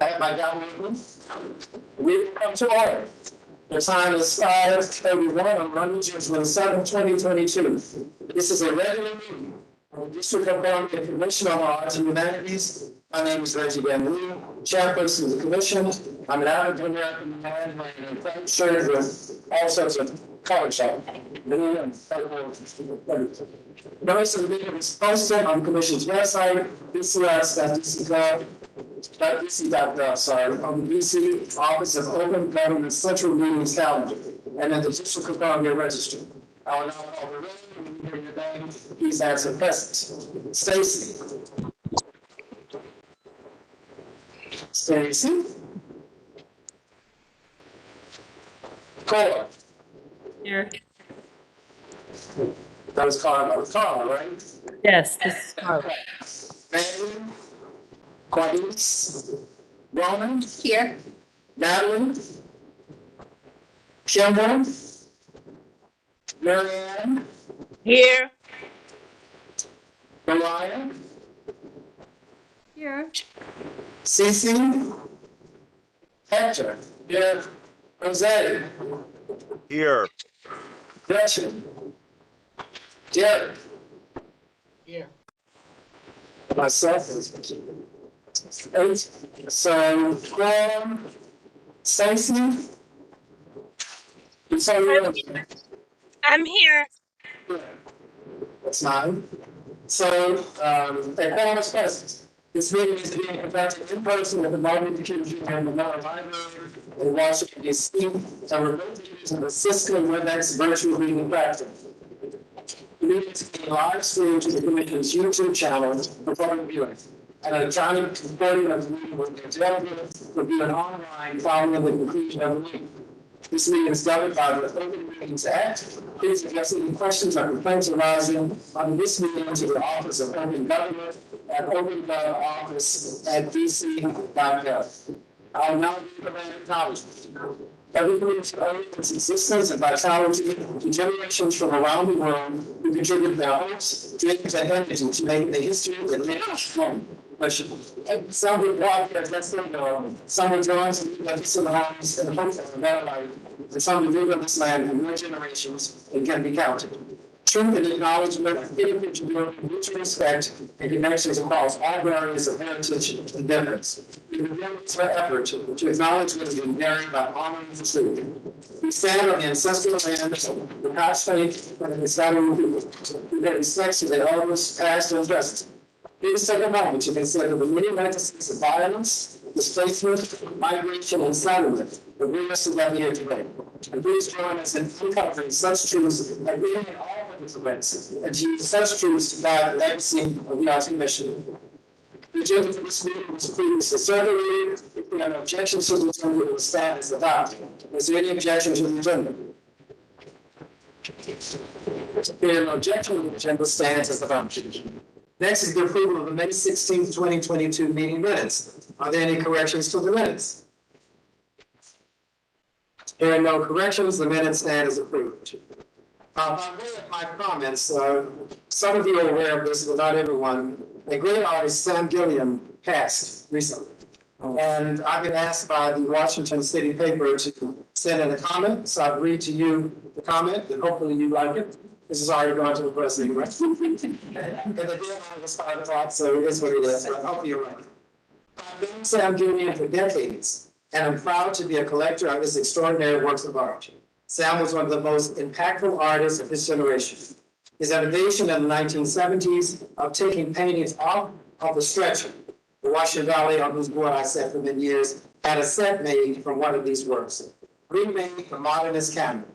I have my gavel with me. We come to order. The time is 5:31 on Monday, June 27, 2022. This is a regular meeting of the District of Columbia Commission on Arts and Humanities. My name is Reggie, Chairperson of the Commission. I'm an avid American man wearing a plain shirt with all sorts of color shop. Notice of the meeting is posted on the Commission's website, bcs.dc.gov, on the DC Office of Open Government Central Meetings calendar, and in the District of Columbia Register. I will now call the roll. Hear your name. Please answer present. Stacy. Stacy. Cora. Here. That was Carla, right? Yes, this is Carla. Marion. Claudius. Rhona. Here. Madeline. Kymber. Marion. Here. Marion. Here. Cece. Hector. Here. Jose. Here. Gretchen. Derek. Here. Myself is eight. So, Stacy. I'm here. That's 9. So, a quorum is present. This meeting is being conducted in person at the Marion and the Miller Library in Washington, D.C. and remotely using the Cisco Webex virtual meeting platform. The meeting is being live streamed to the Commission's YouTube channel for public viewing. And an electronic recording of the meeting will be available for viewing online following the conclusion of the meeting. This meeting is governed by the Open Meetings Act. Please address any questions or complaints arising on this meeting to the Office of Open Government at open.office@dc.gov. I will now read the land acknowledgement. Every community owes its existence and vitality to generations from around the world who contribute their hopes, dreams, and energy to make the history that makes home. Some would walk as let's say no. Some would join to live like the homes in the hopes of a better life. And some would live on this land for more generations and can be counted. Truth and acknowledgement of individual mutual respect and connections across all barriers of heritage and difference. We begin this effort to acknowledge what has been buried by honoring the truth. We stand on the ancestral lands of the past faith and the Piscataway Peoples that respects to their elders, past and present. Please take a moment to consider the many legacies of violence, displacement, migration, and settlement that bring us together here today. And please join us in uncovering such truths and bringing all of these events and to use such truths to guide the legacy of the Arts Mission. The agenda for this meeting was previously circulated. If there are no objections to the agenda, it will stand as adopted. Is there any objection to the agenda? If there are no objections, the agenda stands as adopted. Next is the approval of the May 16, 2022 meeting minutes. Are there any corrections to the minutes? There are no corrections, the minutes stand as approved. By way of my comments, some of you are aware of this, but not everyone. A great artist, Sam Gilliam, passed recently. And I've been asked by the Washington City paper to send in a comment, so I've read to you the comment, and hopefully you like it. This is already going to the president, right? And the deadline was 5 o'clock, so it is what it is. I hope you're right. I've known Sam Gilliam for decades, and I'm proud to be a collector of his extraordinary works of art. Sam was one of the most impactful artists of his generation. His innovation in the 1970s of taking paintings off of the stretcher, the Washington Valley on whose board I sat for many years, had a set made from one of these works, remade the modernist canvas.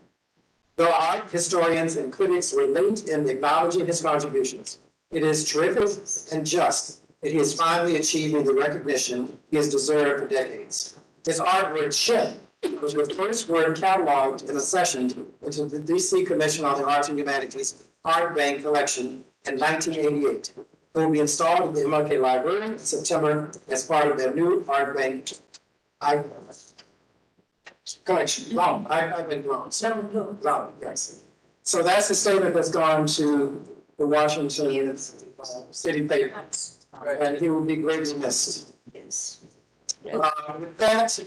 Though art historians and critics were late in acknowledging his contributions, it is terrific and just that he is finally achieving the recognition he has deserved for decades. His artwork, Shed, was the first word cataloged in a session into the DC Commission on the Arts and Humanities Art Bank collection in 1988. It will be installed in the MLK Library in September as part of their new art bank collection. I've been wrong. Yes. So that's the statement that's gone to the Washington City paper, and he will be greatly missed. Yes. With that,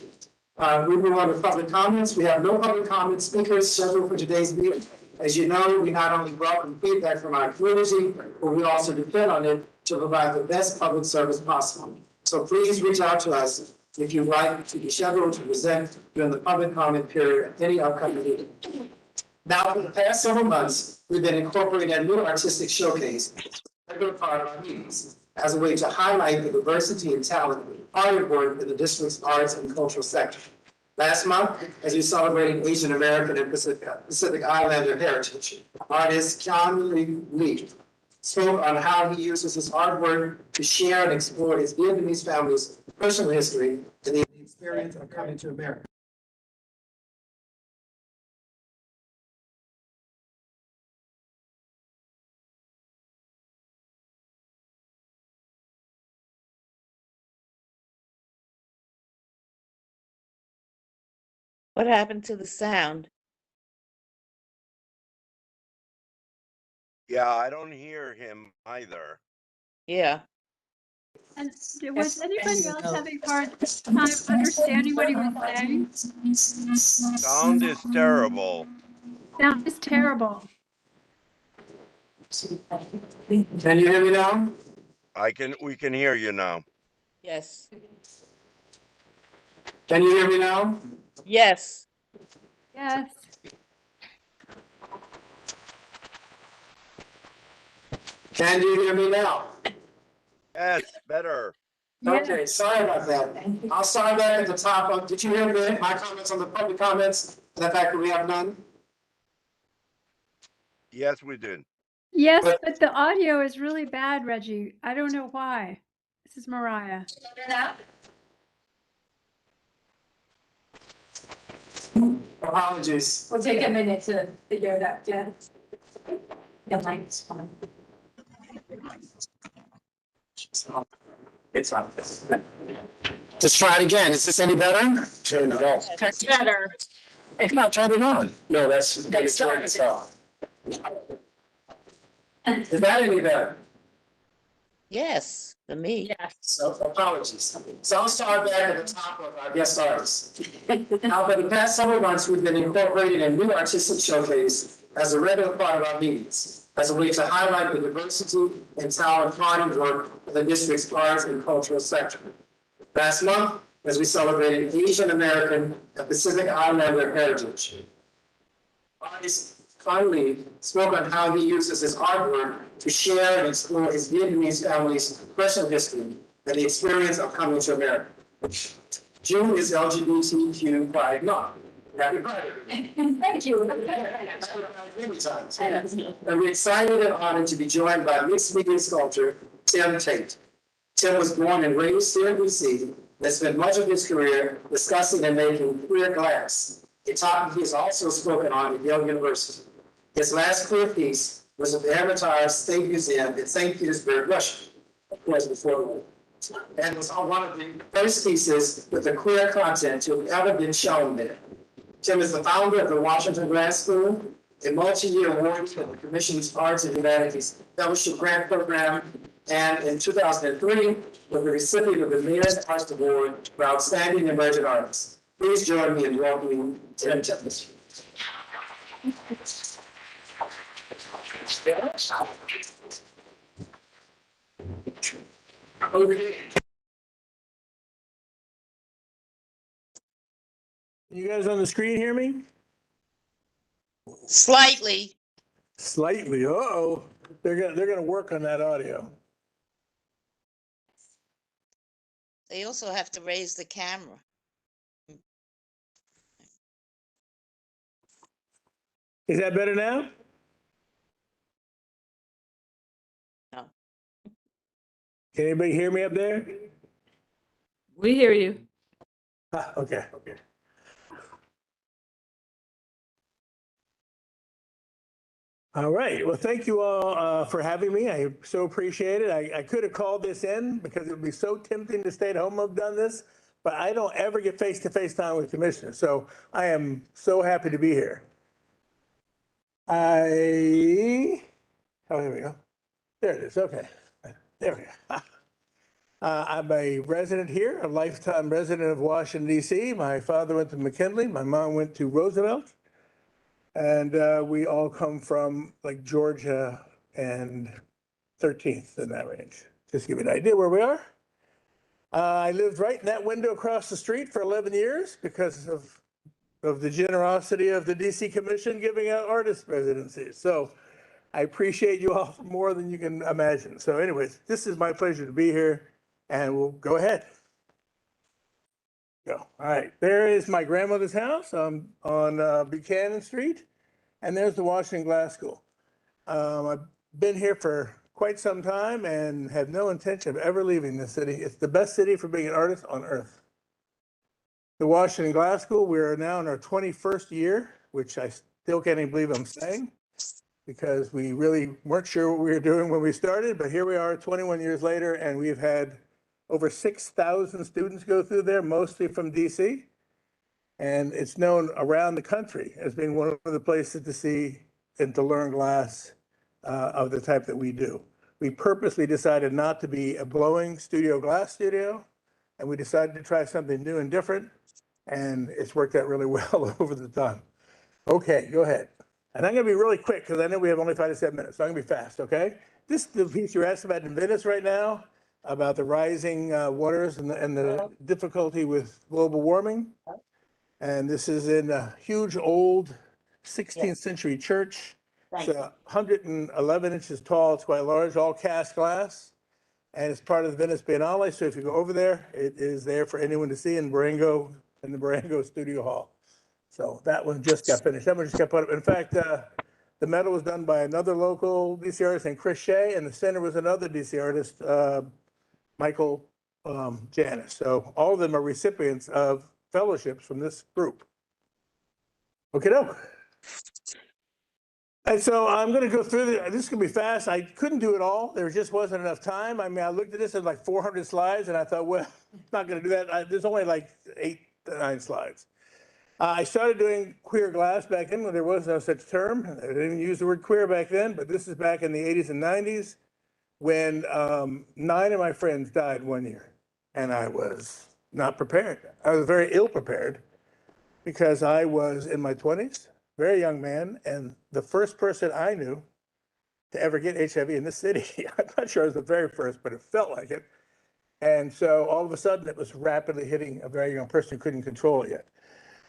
we move on to public comments. We have no public comment speakers scheduled for today's meeting. As you know, we not only welcome feedback from our community, but we also depend on it to provide the best public service possible. So please reach out to us if you'd like to be scheduled to present during the public comment period at any upcoming meeting. Now, for the past several months, we've been incorporating a new artistic showcase, a regular part of our meetings, as a way to highlight the diversity and talent hard work in the district's arts and cultural sector. Last month, as we celebrated Asian American and Pacific Islander heritage, artist Kymber spoke on how he uses his artwork to share and explore his Vietnamese family's personal history and the experience of coming to America. What happened to the sound? Yeah, I don't hear him either. Yeah. And was anybody else having hard time understanding what he was saying? Sound is terrible. That is terrible. Can you hear me now? We can hear you now. Yes. Can you hear me now? Yes. Yes. Can you hear me now? Yes, better. Okay, sorry about that. I'll start back at the top of, did you hear my comments on the public comments? The fact that we have none? Yes, we did. Yes, but the audio is really bad, Reggie. I don't know why. This is Mariah. Apologies. We'll take a minute to figure it out, yeah. The mic's fine. It's on. Let's try it again. Is this any better? Turn it off. That's better. If not, turn it on. No, that's turn it off. Is that any better? Yes, for me. Yes. So apologies. So I'll start back at the top of our guest artists. Now, for the past several months, we've been incorporating a new artistic showcase as a regular part of our meetings, as a way to highlight the diversity and talent hard work of the district's arts and cultural sector. Last month, as we celebrated Asian American and Pacific Islander heritage, artist Finalist spoke on how he uses his artwork to share and explore his Vietnamese family's personal history and the experience of coming to America. June is LGBTQ Pride Month. Happy Pride. Thank you. Many times. And we're excited and honored to be joined by mixed media sculptor Tim Tate. Tim was born and raised here in DC and spent much of his career discussing and making clear glass, a topic he has also spoken on at Yale University. His last clear piece was at the Hermitage State Museum in St. Petersburg, Russia, of course, before the war, and was one of the first pieces with the clear content to have ever been shown there. Tim is the founder of the Washington Grad School, a multi-year award for the Commission's Arts and Humanities Fellowship Grant Program, and in 2003, was the recipient of the Mayor's Arts Award for Outstanding Emerging Artists. Please join me in welcoming Tim Tate. You guys on the screen hear me? Slightly. Slightly. Uh-oh. They're gonna work on that audio. They also have to raise the camera. Is that better now? No. Can anybody hear me up there? We hear you. Ah, okay. All right. Well, thank you all for having me. I so appreciate it. I could have called this in because it would be so tempting to stay at home. I've done this, but I don't ever get face-to-face time with commissioners. So I am so happy to be here. Oh, here we go. There it is. Okay. There we go. I'm a resident here, a lifetime resident of Washington, D.C. My father went to McKinley, my mom went to Roosevelt. And we all come from like Georgia and 13th in that range. Just to give you an idea where we are. I lived right in that window across the street for 11 years because of the generosity of the DC Commission giving out artist residencies. So I appreciate you all more than you can imagine. So anyways, this is my pleasure to be here, and we'll go ahead. Go. All right, there is my grandmother's house on Buchanan Street, and there's the Washington Glass School. I've been here for quite some time and have no intention of ever leaving this city. It's the best city for being an artist on earth. The Washington Glass School, we are now in our 21st year, which I still can't even believe I'm saying, because we really weren't sure what we were doing when we started, but here we are 21 years later, and we've had over 6,000 students go through there, mostly from DC. And it's known around the country as being one of the places to see and to learn glass of the type that we do. We purposely decided not to be a blowing studio glass studio, and we decided to try something new and different, and it's worked out really well over the time. Okay, go ahead. And I'm gonna be really quick because I know we have only 5 to 7 minutes, so I'm gonna be fast, okay? This is the piece you're asking about in Venice right now, about the rising waters and the difficulty with global warming. And this is in a huge old 16th century church. It's 111 inches tall, it's quite large, all cast glass. And it's part of the Venice Biennale, so if you go over there, it is there for anyone to see in Marengo, in the Marengo Studio Hall. So that one just got finished. That one just got put up. In fact, the medal was done by another local DC artist named Chris Shea, and the center was another DC artist, Michael Janis. So all of them are recipients of fellowships from this group. Okay, no. And so I'm going to go through this. This is going to be fast. I couldn't do it all. There just wasn't enough time. I mean, I looked at this at like 400 slides, and I thought, well, I'm not going to do that. There's only like 8 to 9 slides. I started doing queer glass back then when there was no such term. I didn't even use the word queer back then, but this is back in the 80s and 90s when 9 of my friends died one year, and I was not prepared. I was very ill prepared because I was in my 20s, very young man, and the first person I knew to ever get HIV in this city. I'm not sure I was the very first, but it felt like it. And so all of a sudden it was rapidly hitting a very young person who couldn't control it yet.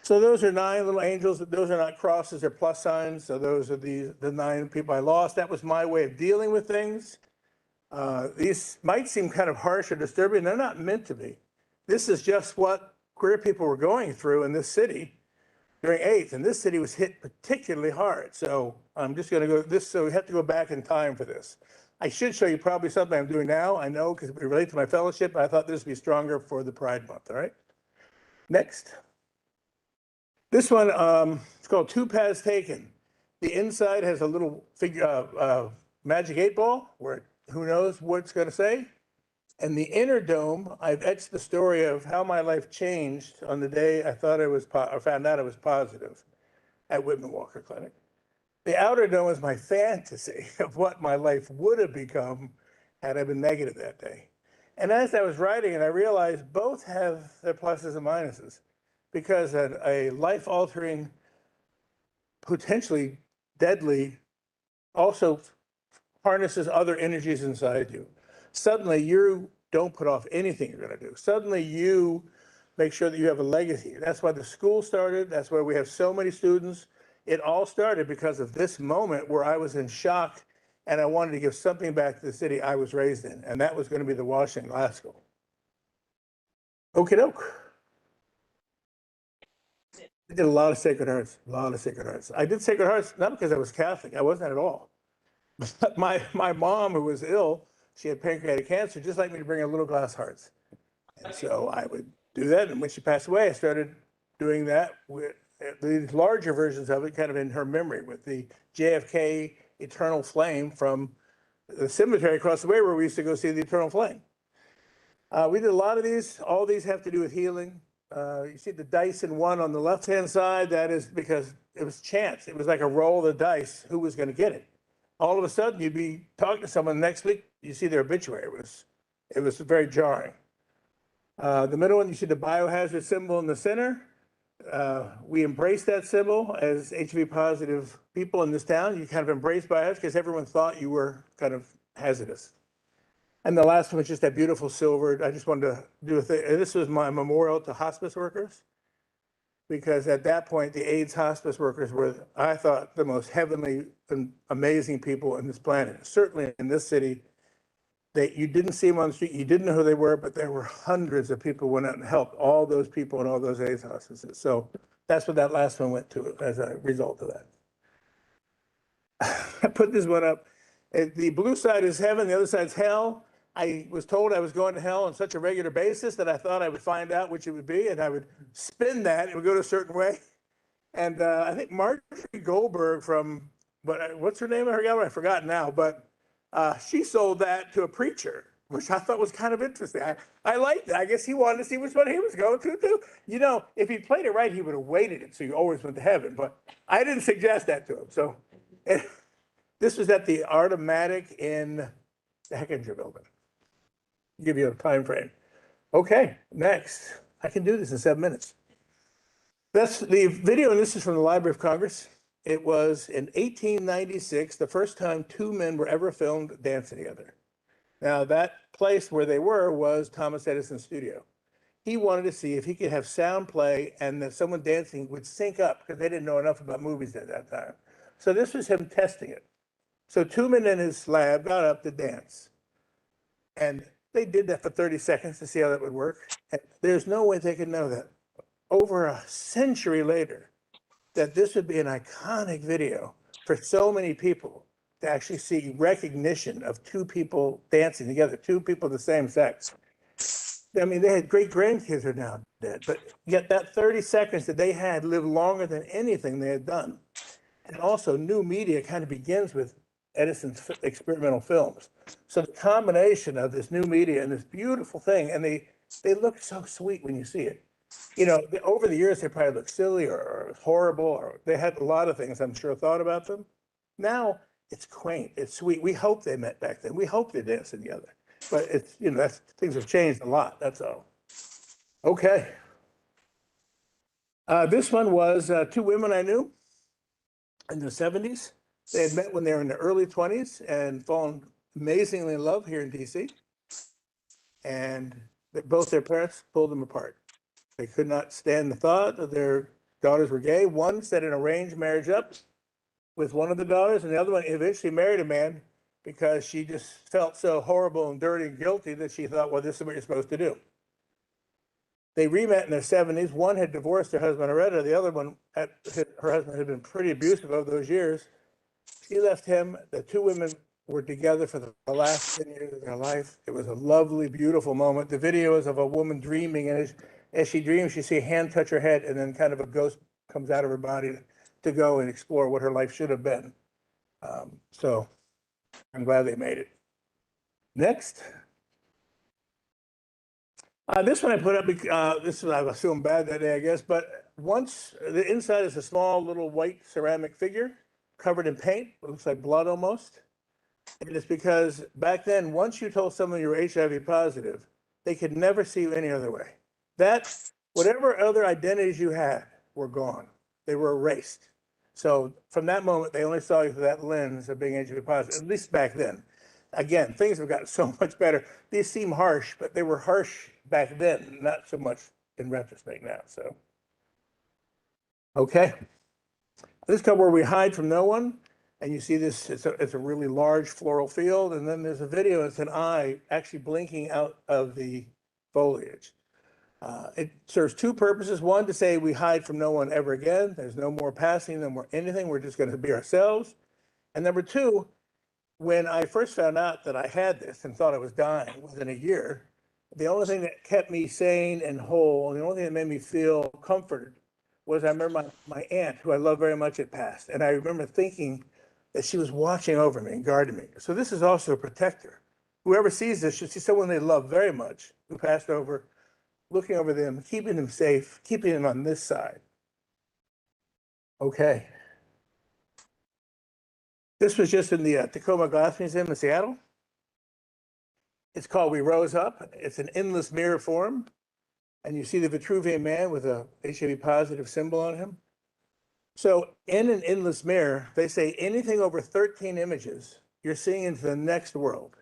So those are 9 little angels. Those are not crosses, they're plus signs. So those are the 9 people I lost. That was my way of dealing with things. These might seem kind of harsh or disturbing. They're not meant to be. This is just what queer people were going through in this city during AIDS, and this city was hit particularly hard. So I'm just going to go this. So we have to go back in time for this. I should show you probably something I'm doing now. I know because it relates to my fellowship. I thought this would be stronger for the Pride Month. All right. Next. This one, it's called Two Paths Taken. The inside has a little figure, magic 8-ball, where who knows what it's going to say. And the inner dome, I've etched the story of how my life changed on the day I thought I was, or found out I was positive at Whitman Walker Clinic. The outer dome is my fantasy of what my life would have become had I been negative that day. And as I was writing it, I realized both have their pluses and minuses, because a life-altering, potentially deadly, also harnesses other energies inside you. Suddenly you don't put off anything you're going to do. Suddenly you make sure that you have a legacy. That's why the school started. That's why we have so many students. It all started because of this moment where I was in shock and I wanted to give something back to the city I was raised in. And that was going to be the Washington Glass School. Okie doke. I did a lot of Sacred Hearts, I did Sacred Hearts not because I was Catholic. I wasn't at all. But my mom, who was ill, she had pancreatic cancer, just like me to bring her little glass hearts. And so I would do that. And when she passed away, I started doing that with these larger versions of it, kind of in her memory, with the JFK Eternal Flame from the cemetery across the way where we used to go see the Eternal Flame. We did a lot of these. All these have to do with healing. You see the dice in one on the left-hand side. That is because it was chance. It was like a roll of the dice. Who was going to get it? All of a sudden, you'd be talking to someone next week. You see their obituary. It was It was very jarring. The middle one, you see the biohazard symbol in the center. We embraced that symbol as HIV positive people in this town. You kind of embraced biohazard because everyone thought you were kind of hazardous. And the last one was just that beautiful silver. I just wanted to do a thing. And this was my memorial to hospice workers, because at that point, the AIDS hospice workers were, I thought, the most heavenly and amazing people on this planet. Certainly in this city, that you didn't see them on the street, you didn't know who they were, but there were hundreds of people who went out and helped all those people in all those AIDS hospices. So that's what that last one went to as a result of that. I put this one up. The blue side is heaven, the other side's hell. I was told I was going to hell on such a regular basis that I thought I would find out which it would be, and I would spin that, it would go to a certain way. And I think Marjorie Goldberg from, what's her name? I forgot now, but she sold that to a preacher, which I thought was kind of interesting. I liked it. I guess he wanted to see which one he was going to do. You know, if he played it right, he would have weighted it so you always went to heaven. But I didn't suggest that to him. So this was at the Artomatic in the Hechinger building. Give you a time frame. Okay, next. I can do this in 7 minutes. That's the video, and this is from the Library of Congress. It was in 1896, the first time two men were ever filmed dancing together. Now, that place where they were was Thomas Edison's studio. He wanted to see if he could have sound play and that someone dancing would sync up, because they didn't know enough about movies at that time. So this was him testing it. So two men in his lab got up to dance. And they did that for 30 seconds to see how that would work. And there's no way they could know that over a century later, that this would be an iconic video for so many people to actually see recognition of two people dancing together, two people of the same sex. I mean, they had great grandkids who are now dead, but yet that 30 seconds that they had lived longer than anything they had done. And also new media kind of begins with Edison's experimental films. So the combination of this new media and this beautiful thing, and they look so sweet when you see it. You know, over the years, they probably looked silly or horrible, or they had a lot of things I'm sure thought about them. Now it's quaint, it's sweet. We hope they met back then. We hope they danced together. But it's, you know, things have changed a lot, that's all. Okay. This one was two women I knew in the 70s. They had met when they were in their early 20s and fallen amazingly in love here in DC. And both their parents pulled them apart. They could not stand the thought that their daughters were gay. One set an arranged marriage up with one of the daughters, and the other one eventually married a man because she just felt so horrible and dirty and guilty that she thought, well, this is what you're supposed to do. They re-met in their 70s. One had divorced her husband already. The other one, her husband had been pretty abusive over those years. She left him. The two women were together for the last 10 years of their life. It was a lovely, beautiful moment. The video is of a woman dreaming, and as she dreams, you see a hand touch her head, and then kind of a ghost comes out of her body to go and explore what her life should have been. So I'm glad they made it. Next. This one I put up, I was feeling bad that day, I guess, but once the inside is a small little white ceramic figure covered in paint. It looks like blood almost. And it's because back then, once you told someone you were HIV positive, they could never see you any other way. Whatever other identities you had were gone. They were erased. So from that moment, they only saw you through that lens of being HIV positive, at least back then. Again, things have gotten so much better. These seem harsh, but they were harsh back then, not so much in retrospect now, so. Okay. This cover where we hide from no one, and you see this, it's a really large floral field, and then there's a video, it's an eye actually blinking out of the foliage. It serves two purposes. One, to say we hide from no one ever again. There's no more passing, no more anything. We're just going to be ourselves. And number two, when I first found out that I had this and thought I was dying within a year, the only thing that kept me sane and whole, and the only thing that made me feel comforted was I remember my aunt, who I love very much, had passed. And I remember thinking that she was watching over me and guarding me. So this is also a protector. Whoever sees this should see someone they love very much who passed over, looking over them, keeping them safe, keeping them on this side. Okay. This was just in the Tacoma Glass Museum in Seattle. It's called We Rose Up. It's an endless mirror form. And you see the Vitruvian man with a HIV positive symbol on him. So in an endless mirror, they say anything over 13 images, you're seeing into the next world.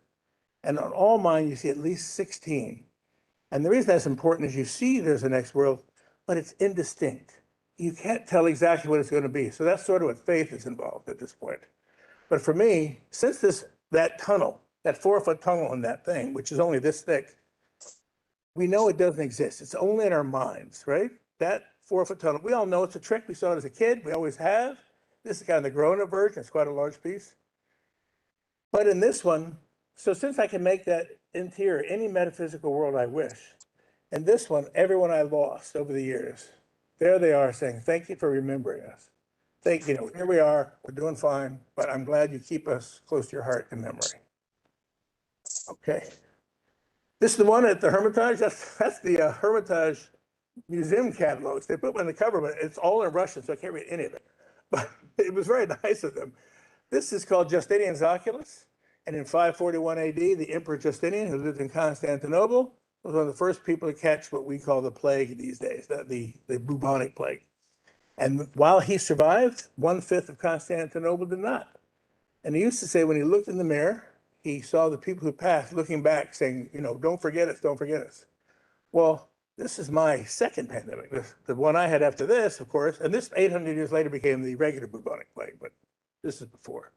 And on all mine, you see at least 16. And the reason that's important is you see there's a next world, but it's indistinct. You can't tell exactly what it's going to be. So that's sort of what faith is involved at this point. But for me, since that tunnel, that 4-foot tunnel in that thing, which is only this thick, we know it doesn't exist. It's only in our minds, right? That 4-foot tunnel, we all know it's a trick. We saw it as a kid. We always have. This is kind of the Rhona version. It's quite a large piece. But in this one, so since I can make that interior any metaphysical world I wish, and this one, everyone I lost over the years, there they are saying, thank you for remembering us. Thank you. Here we are, we're doing fine, but I'm glad you keep us close to your heart and memory. Okay. This is the one at the Hermitage. That's the Hermitage museum catalogs. They put one on the cover, but it's all in Russian, so I can't read any of it. But it was very nice of them. This is called Justinian's Oculus. And in 541 AD, the Emperor Justinian, who lived in Constantinople, was one of the first people to catch what we call the plague these days, the bubonic plague. And while he survived, 1/5 of Constantinople did not. And he used to say when he looked in the mirror, he saw the people who passed looking back saying, don't forget us, don't forget us. Well, this is my second pandemic. The one I had after this, of course, and this 800 years later became the regular bubonic plague, but this is before.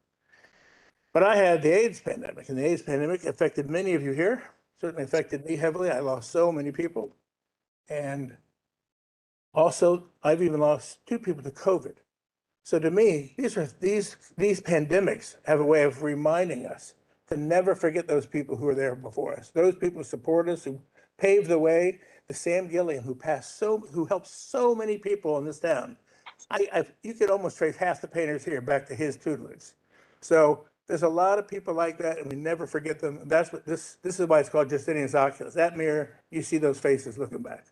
But I had the AIDS pandemic, and the AIDS pandemic affected many of you here, certainly affected me heavily. I lost so many people. And also, I've even lost 2 people to COVID. So to me, these pandemics have a way of reminding us to never forget those people who were there before us, those people who support us, who paved the way, the Sam Gilliam who helped so many people in this town. You could almost trace half the painters here back to his tutelage. So there's a lot of people like that, and we never forget them. That's what this is why it's called Justinian's Oculus. That mirror, you see those faces looking back.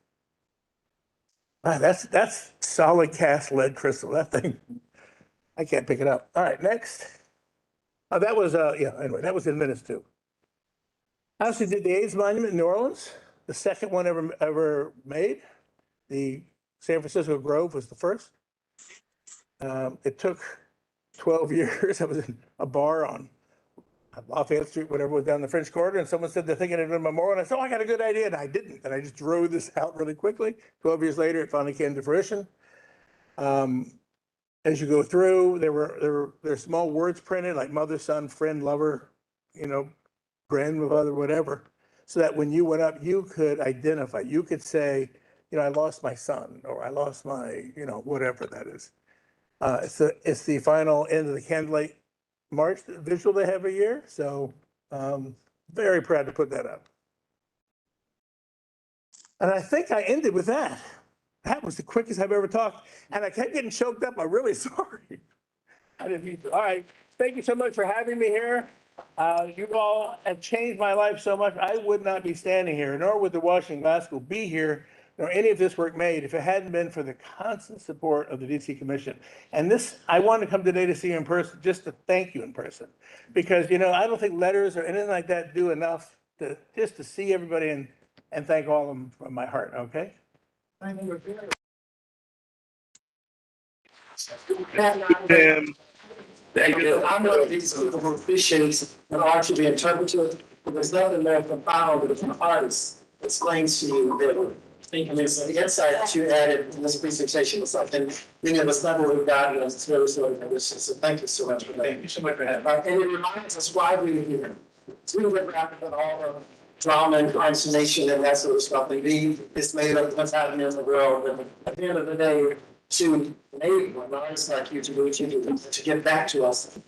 Wow, that's solid cast lead crystal. That thing, I can't pick it up. All right, next. That was anyway, that was in minutes too. I also did the AIDS Monument in New Orleans, the second one ever made. The San Francisco Grove was the first. It took 12 years. I was in a bar on Lafayette Street, whatever was down the French Quarter, and someone said they're thinking of doing a memorial, and I said, I got a good idea, and I didn't. And I just drove this out really quickly. 12 years later, it finally came to fruition. As you go through, there were small words printed, like mother, son, friend, lover, grandmother, whatever, so that when you went up, you could identify. You could say, I lost my son, or I lost my, whatever that is. It's the final end of the Candlelight March visual they have every year. So very proud to put that up. And I think I ended with that. That was the quickest I've ever talked. And I kept getting choked up. I'm really sorry. I didn't mean to. All right. Thank you so much for having me here. You all have changed my life so much. I would not be standing here, nor would the Washington Glass School be here, nor any of this work made if it hadn't been for the constant support of the DC Commission. And I wanted to come today to see you in person, just to thank you in person. Because, I don't think letters or anything like that do enough just to see everybody and thank all of them from my heart, okay? Thank you. I'm one of these people who appreciates an art to be interpreted, but there's nothing more profound than an artist explains to you that. I mean, so the insight that you added in this presentation was something many of us never would have gotten. It's very delicious. So thank you so much for that. Thank you so much for having me. And it reminds us why we're here. It's really wrapped up in all the drama and consternation and that sort of stuff. Indeed, it's made up of what's happening in the world. And at the end of the day, to enable an artist like you to do what you do, to get back to us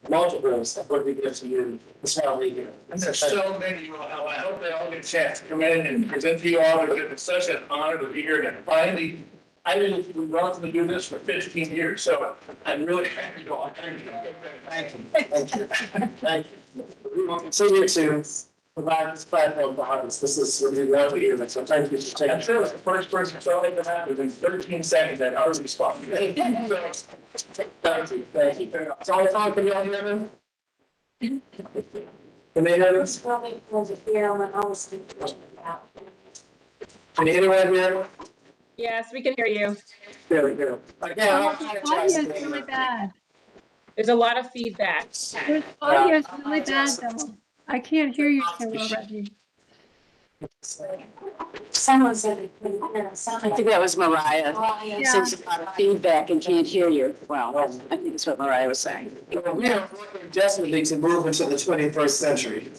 multiples of what we give to you. That's why we're here. And there's so many you all. I hope they all get a chance to come in and present to you all. It's such an honor to be here. And finally, I didn't want to do this for 15 years, so I'm really happy to all. Thank you. Thank you. Thank you. Thank you. We will continue to provide this platform for artists. This is what we want to hear. So thank you for taking. I'm sure it's the first person to make that happen within 13 seconds that I was responding. Thank you. Thank you. Thank you. So all time, can you all hear me? Can they hear us? Probably was here when I was thinking about. Can anyone hear? Yes, we can hear you. Very good. Again, Oh, I'll the apologize. audio is really bad. There's a lot of feedback. The audio is really bad though. I can't hear you too well, Reggie. Someone said it couldn't hear us. I think that was Mariah. Yeah. Says a lot of feedback and can't hear you. Well, I think that's what Mariah was saying. We are working desperately to move into the 21st century.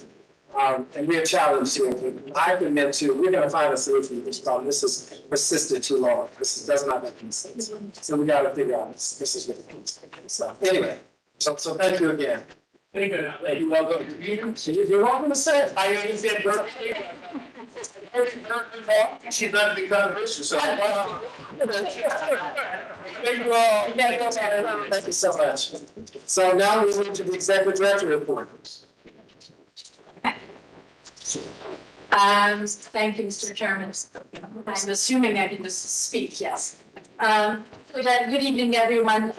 And we are challenged to, I commit to, we're gonna find a solution to this problem. This has persisted too long. Does not make any sense. So we gotta figure out this is what it means. So anyway, so thank you again. Thank you. You're welcome. You're welcome to say it. I even said birthday. She's not the controversial, so. Thank you all. Thank you so much. So now we move to the executive director report. Thank you, Mr. Chairman. I'm assuming I can just speak, yes. Good evening, everyone.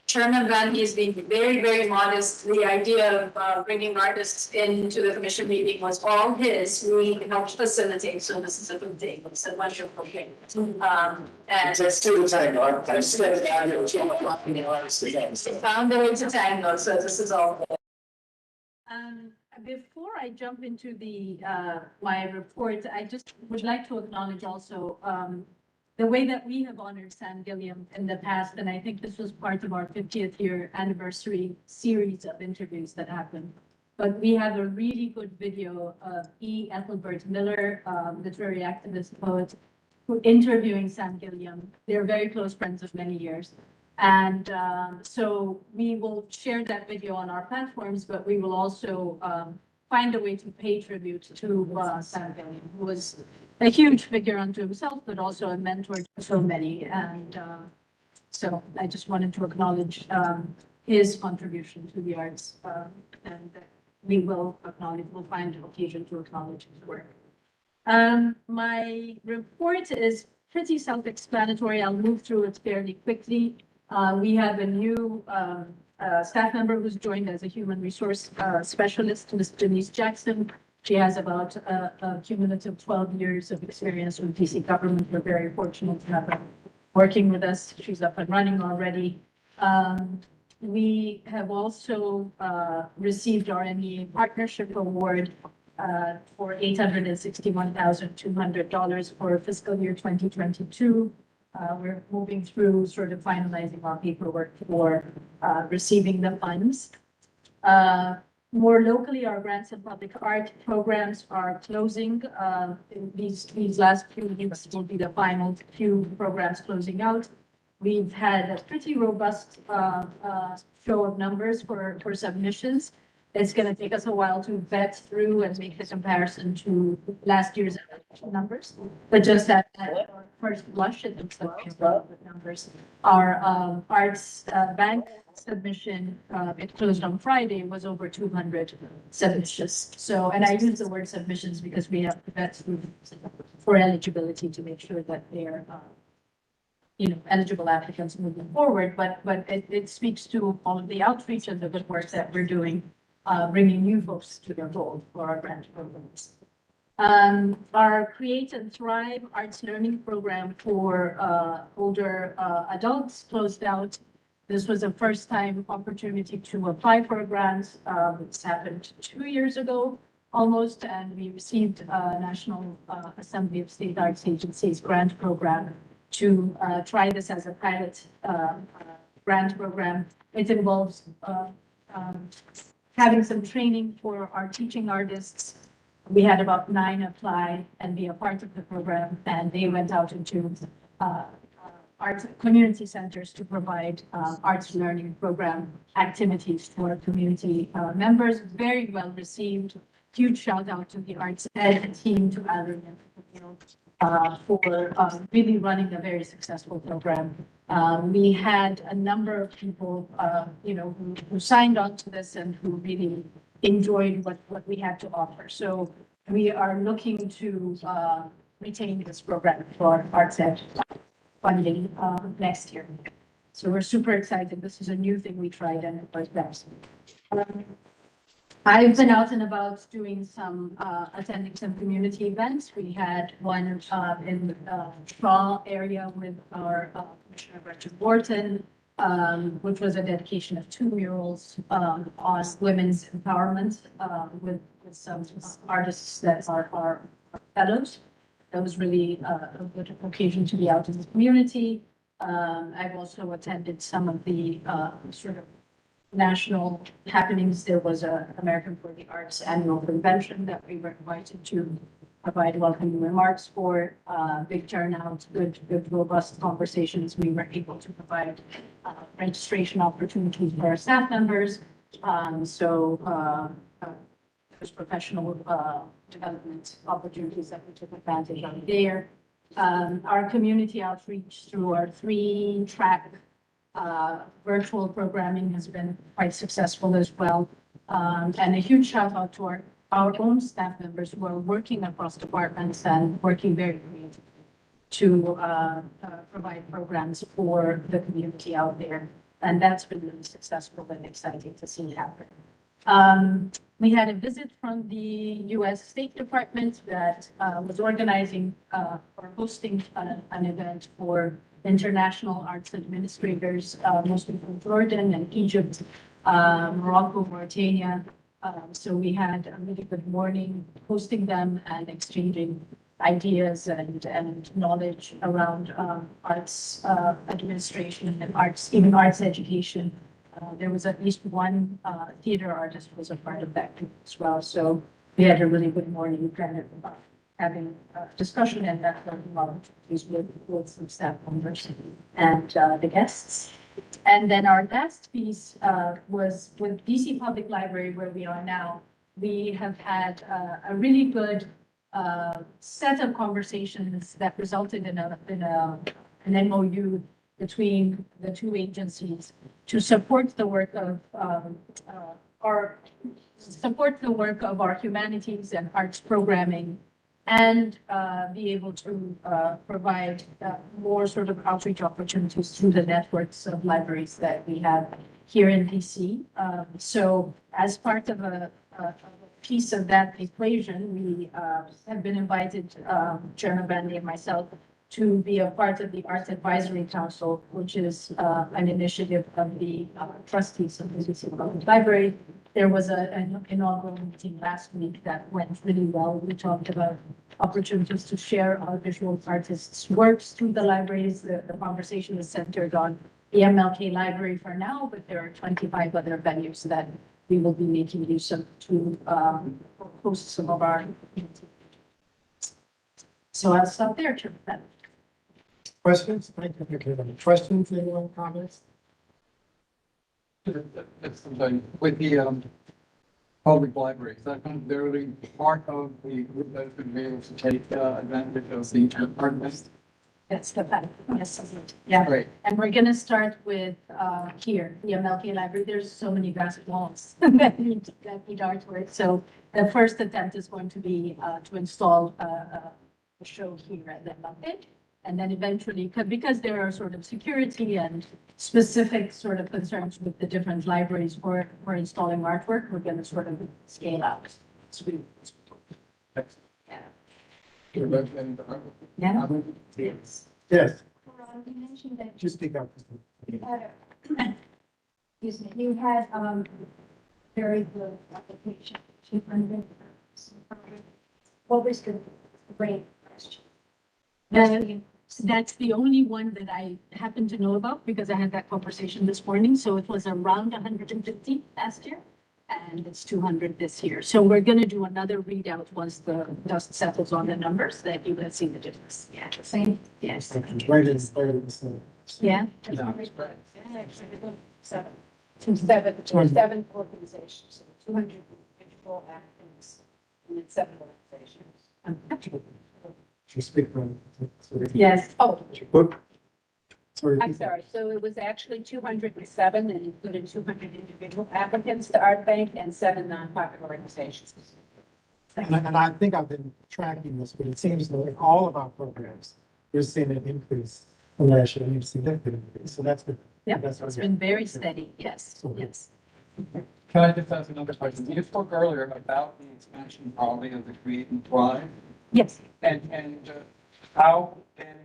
Chairman Van is being very, very modest. The idea of bringing artists into the commission meeting was all his. We helped facilitate, so this is a good thing. It's a wonderful thing. And Just two to tango. I'm stepping down here with you. found a way to tango, so this is all good. Before I jump into the my report, I just would like to acknowledge also the way that we have honored Sam Gilliam in the past, and I think this was part of our 50th year anniversary series of interviews that happened. But we have a really good video of E. Ethelbert Miller, literary activist, poet, who interviewing Sam Gilliam. They're very close friends of many years. And so we will share that video on our platforms, but we will also find a way to pay tribute to Sam Gilliam, who was a huge figure unto himself, but also a mentor to so many. And so I just wanted to acknowledge his contribution to the arts, and we will find an occasion to acknowledge his work. My report is pretty self-explanatory. I'll move through it fairly quickly. We have a new staff member who's joined as a human resource specialist, Ms. Janice Jackson. She has about a cumulative 12 years of experience with DC government. We're very fortunate to have her working with us. She's up and running already. We have also received our NEA Partnership Award for $861,200 for fiscal year 2022. We're moving through sort of finalizing our paperwork for receiving the funds. More locally, our grants and public art programs are closing. These last few weeks will be the final few programs closing out. We've had a pretty robust show of numbers for submissions. It's going to take us a while to vet through and make the comparison to last year's numbers. But just at first blush, it looks like we're well with numbers. Our arts bank submission, it closed on Friday, was over 200 submissions. So, and I use the word submissions because we have to vet through for eligibility to make sure that they are, eligible applicants moving forward. But it speaks to all of the outreach and the good work that we're doing, bringing new folks to their fold for our grant programs. Our Create and Thrive Arts Learning Program for older adults closed out. This was a first-time opportunity to apply for a grant. It's happened 2 years ago almost, and we received a National Assembly of State Arts Agencies grant program to try this as a pilot grant program. It involves having some training for our teaching artists. We had about 9 apply and be a part of the program, and they went out into arts community centers to provide arts learning program activities to our community members. Very well received. Huge shout out to the arts ed team, to Adrian for really running a very successful program. We had a number of people, who signed on to this and who really enjoyed what we had to offer. So we are looking to retain this program for arts ed funding next year. So we're super excited. This is a new thing we tried and it was best. I've been out and about doing some, attending some community events. We had one in the Shaw area with our Commissioner Gretchen Wharton, which was a dedication of 2 murals on women's empowerment with some artists that are our fellows. That was really a good occasion to be out in the community. I've also attended some of the sort of national happenings. There was a American for the Arts annual convention that we were invited to provide welcoming remarks for. Big turnout, good robust conversations. We were able to provide registration opportunities for our staff members. There's professional development opportunities that we took advantage of there. Our community outreach through our 3-track virtual programming has been quite successful as well. And a huge shout out to our own staff members who are working across departments and working very creatively to provide programs for the community out there. And that's been really successful and exciting to see happen. We had a visit from the U.S. State Department that was organizing or hosting an event for international arts administrators, mostly from Jordan and Egypt, Morocco, Mauritania. So we had a really good morning hosting them and exchanging ideas and knowledge around arts administration and arts, even arts education. There was at least one theater artist was a part of that group as well. So we had a really good morning kind of having a discussion and that with some staff members and the guests. And then our last piece was with DC Public Library, where we are now. We have had a really good set of conversations that resulted in an MOU between the 2 agencies to support the work of our humanities and arts programming, and be able to provide more sort of outreach opportunities through the networks of libraries that we have here in DC. So as part of a piece of that equation, we have been invited, Chairman and myself, to be a part of the Arts Advisory Council, which is an initiative of the trustees of the DC Public Library. There was an inaugural meeting last week that went really well. We talked about opportunities to share our visual artists' works through the libraries. The conversation is centered on the MLK Library for now, but there are 25 other venues that we will be making use of to host some of our. So I'll stop there, Chairman. Questions? Thank you. Okay, any questions, anyone, comments? With the public library, is that going to be really part of the group that's going to be able to take advantage of the department? That's the fact. Yes. Yeah. Great. And we're gonna start with here, the MLK Library. There's so many glass walls that need artwork. So the first attempt is going to be to install a show here at the MLK. And then eventually, because there are sort of security and specific sort of concerns with the different libraries for installing artwork, we're going to sort of scale out. Yeah. Yes. Yes, You mentioned that just speak up. you had excuse me, you had very good application, 200. What was the rate question? That's the only one that I happen to know about because I had that conversation this morning. So it was around 150 last year and it's 200 this year. So we're going to do another readout once the dust settles on the numbers that you will see the difference. Yeah. Same. Yes. Right in the center. Yeah. Seven organizations, 200 individual applicants, and then 7 organizations. You speak from. Yes. Oh, Book. I'm sorry. So it was actually 207 and included 200 individual applicants to Art Bank and 7 nonprofit organizations. And I think I've been tracking this, but it seems like all of our programs, we're seeing an increase from last year, a significant increase. So that's good. Yeah, That's it's been very steady. Yes, yes. Can I just ask another question? You spoke earlier about the expansion probably of the Create and Thrive. Yes. And how then,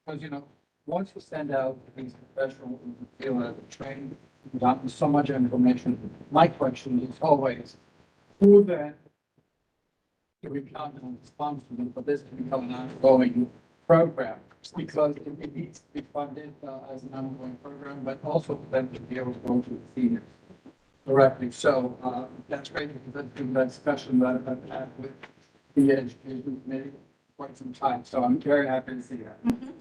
because, once you send out these professional, trained, gotten so much information, my question is always, who then do we become responsible for this to become an ongoing program? Because it needs to be funded as an ongoing program, but also for them to be able to go to the seniors directly. So that's great because that's been that discussion that I've had with the education committee for quite some time. So I'm very happy to see that.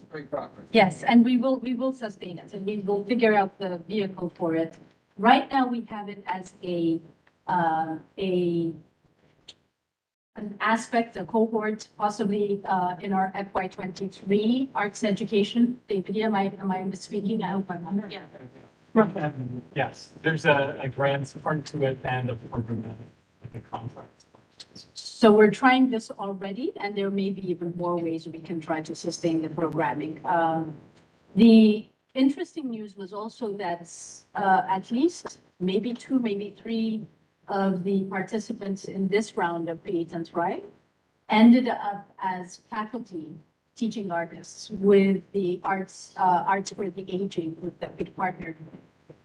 Great progress. Yes, and we will sustain it, and we will figure out the vehicle for it. Right now, we have it as an aspect, a cohort, possibly in our FY 23 arts education. David, am I misspeaking? I hope I'm not. Yeah. Yes, there's a grants part to it and a program, like a contract. So we're trying this already, and there may be even more ways we can try to sustain the programming. The interesting news was also that at least maybe 2, maybe 3 of the participants in this round of Create and Thrive ended up as faculty teaching artists with the arts for the aging with the big partner.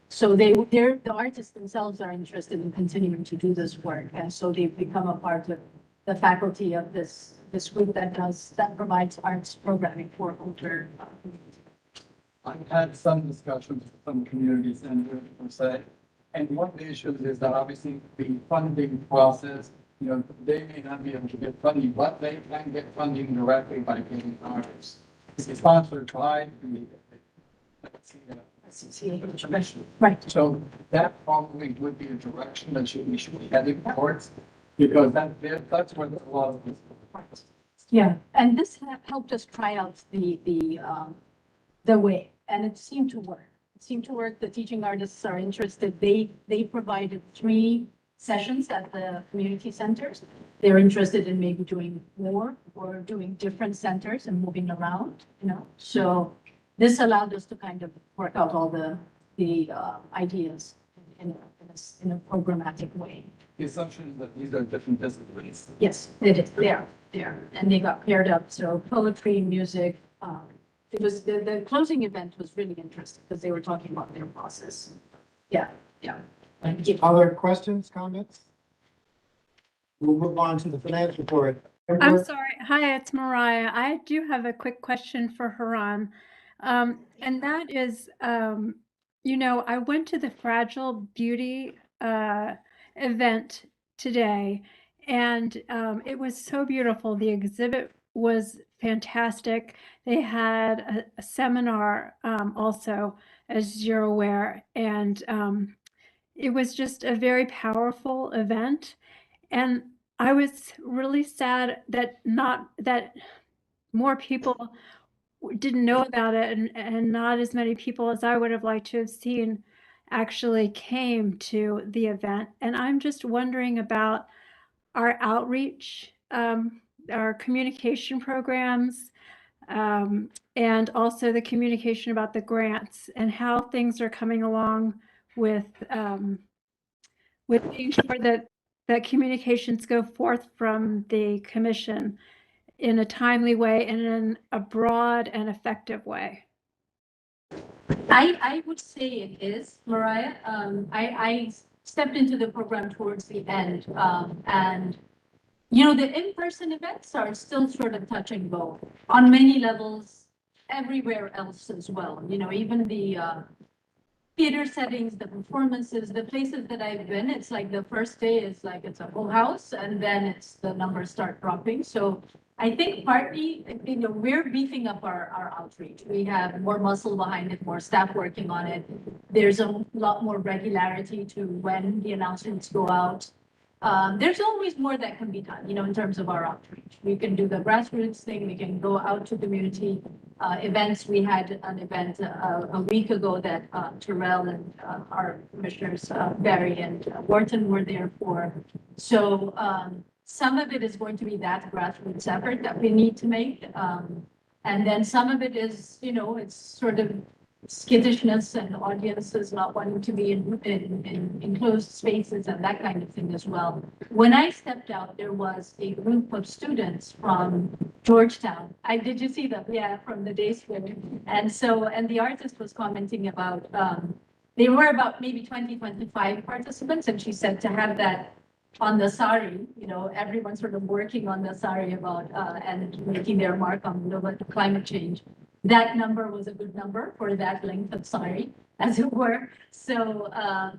So the artists themselves are interested in continuing to do this work, and so they've become a part of the faculty of this group that provides arts programming for older. I've had some discussions with some community centers per se, and one of the issues is that obviously the funding process, they may not be able to get funding, but they can get funding directly by getting artists. It's sponsored by the Right. So that probably would be a direction that we should be heading towards, because that's where a lot of this. Yeah, and this helped us try out the way, and it seemed to work. It seemed to work. The teaching artists are interested. They provided 3 sessions at the community centers. They're interested in maybe doing more or doing different centers and moving around, So this allowed us to kind of work out all the ideas in a programmatic way. The assumption is that these are different disciplines. Yes, it is. They are. And they got paired up. So poetry, music. It was the closing event was really interesting because they were talking about their process. Yeah. Thank you. Other questions, comments? We'll move on to the finance report. I'm sorry. Hi, it's Mariah. I do have a quick question for Heran. And that is, I went to the Fragile Beauty event today, and it was so beautiful. The exhibit was fantastic. They had a seminar also, as you're aware, and it was just a very powerful event. And I was really sad that more people didn't know about it, and not as many people as I would have liked to have seen actually came to the event. And I'm just wondering about our outreach, our communication programs, and also the communication about the grants and how things are coming along with making sure that communications go forth from the commission in a timely way and in a broad and effective way. I would say it is, Mariah. I stepped into the program towards the end, and the in-person events are still sort of touch and go on many levels, everywhere else as well. Even the theater settings, the performances, the places that I've been, it's like the first day is like it's a full house, and then the numbers start dropping. So I think partly, we're beefing up our outreach. We have more muscle behind it, more staff working on it. There's a lot more regularity to when the announcements go out. There's always more that can be done, in terms of our outreach. We can do the grassroots thing. We can go out to community events. We had an event a week ago that Terrell and our commissioners, Barry and Wharton, were there for. So some of it is going to be that grassroots effort that we need to make. And then some of it is, it's sort of skittishness and audiences not wanting to be in enclosed spaces and that kind of thing as well. When I stepped out, there was a group of students from Georgetown. Did you see them? Yeah, from the day school. And so, and the artist was commenting about, they were about maybe 20, 25 participants, and she said to have that on the sari, everyone sort of working on the sari about, and making their mark on global climate change. That number was a good number for that length of sari, as it were. So,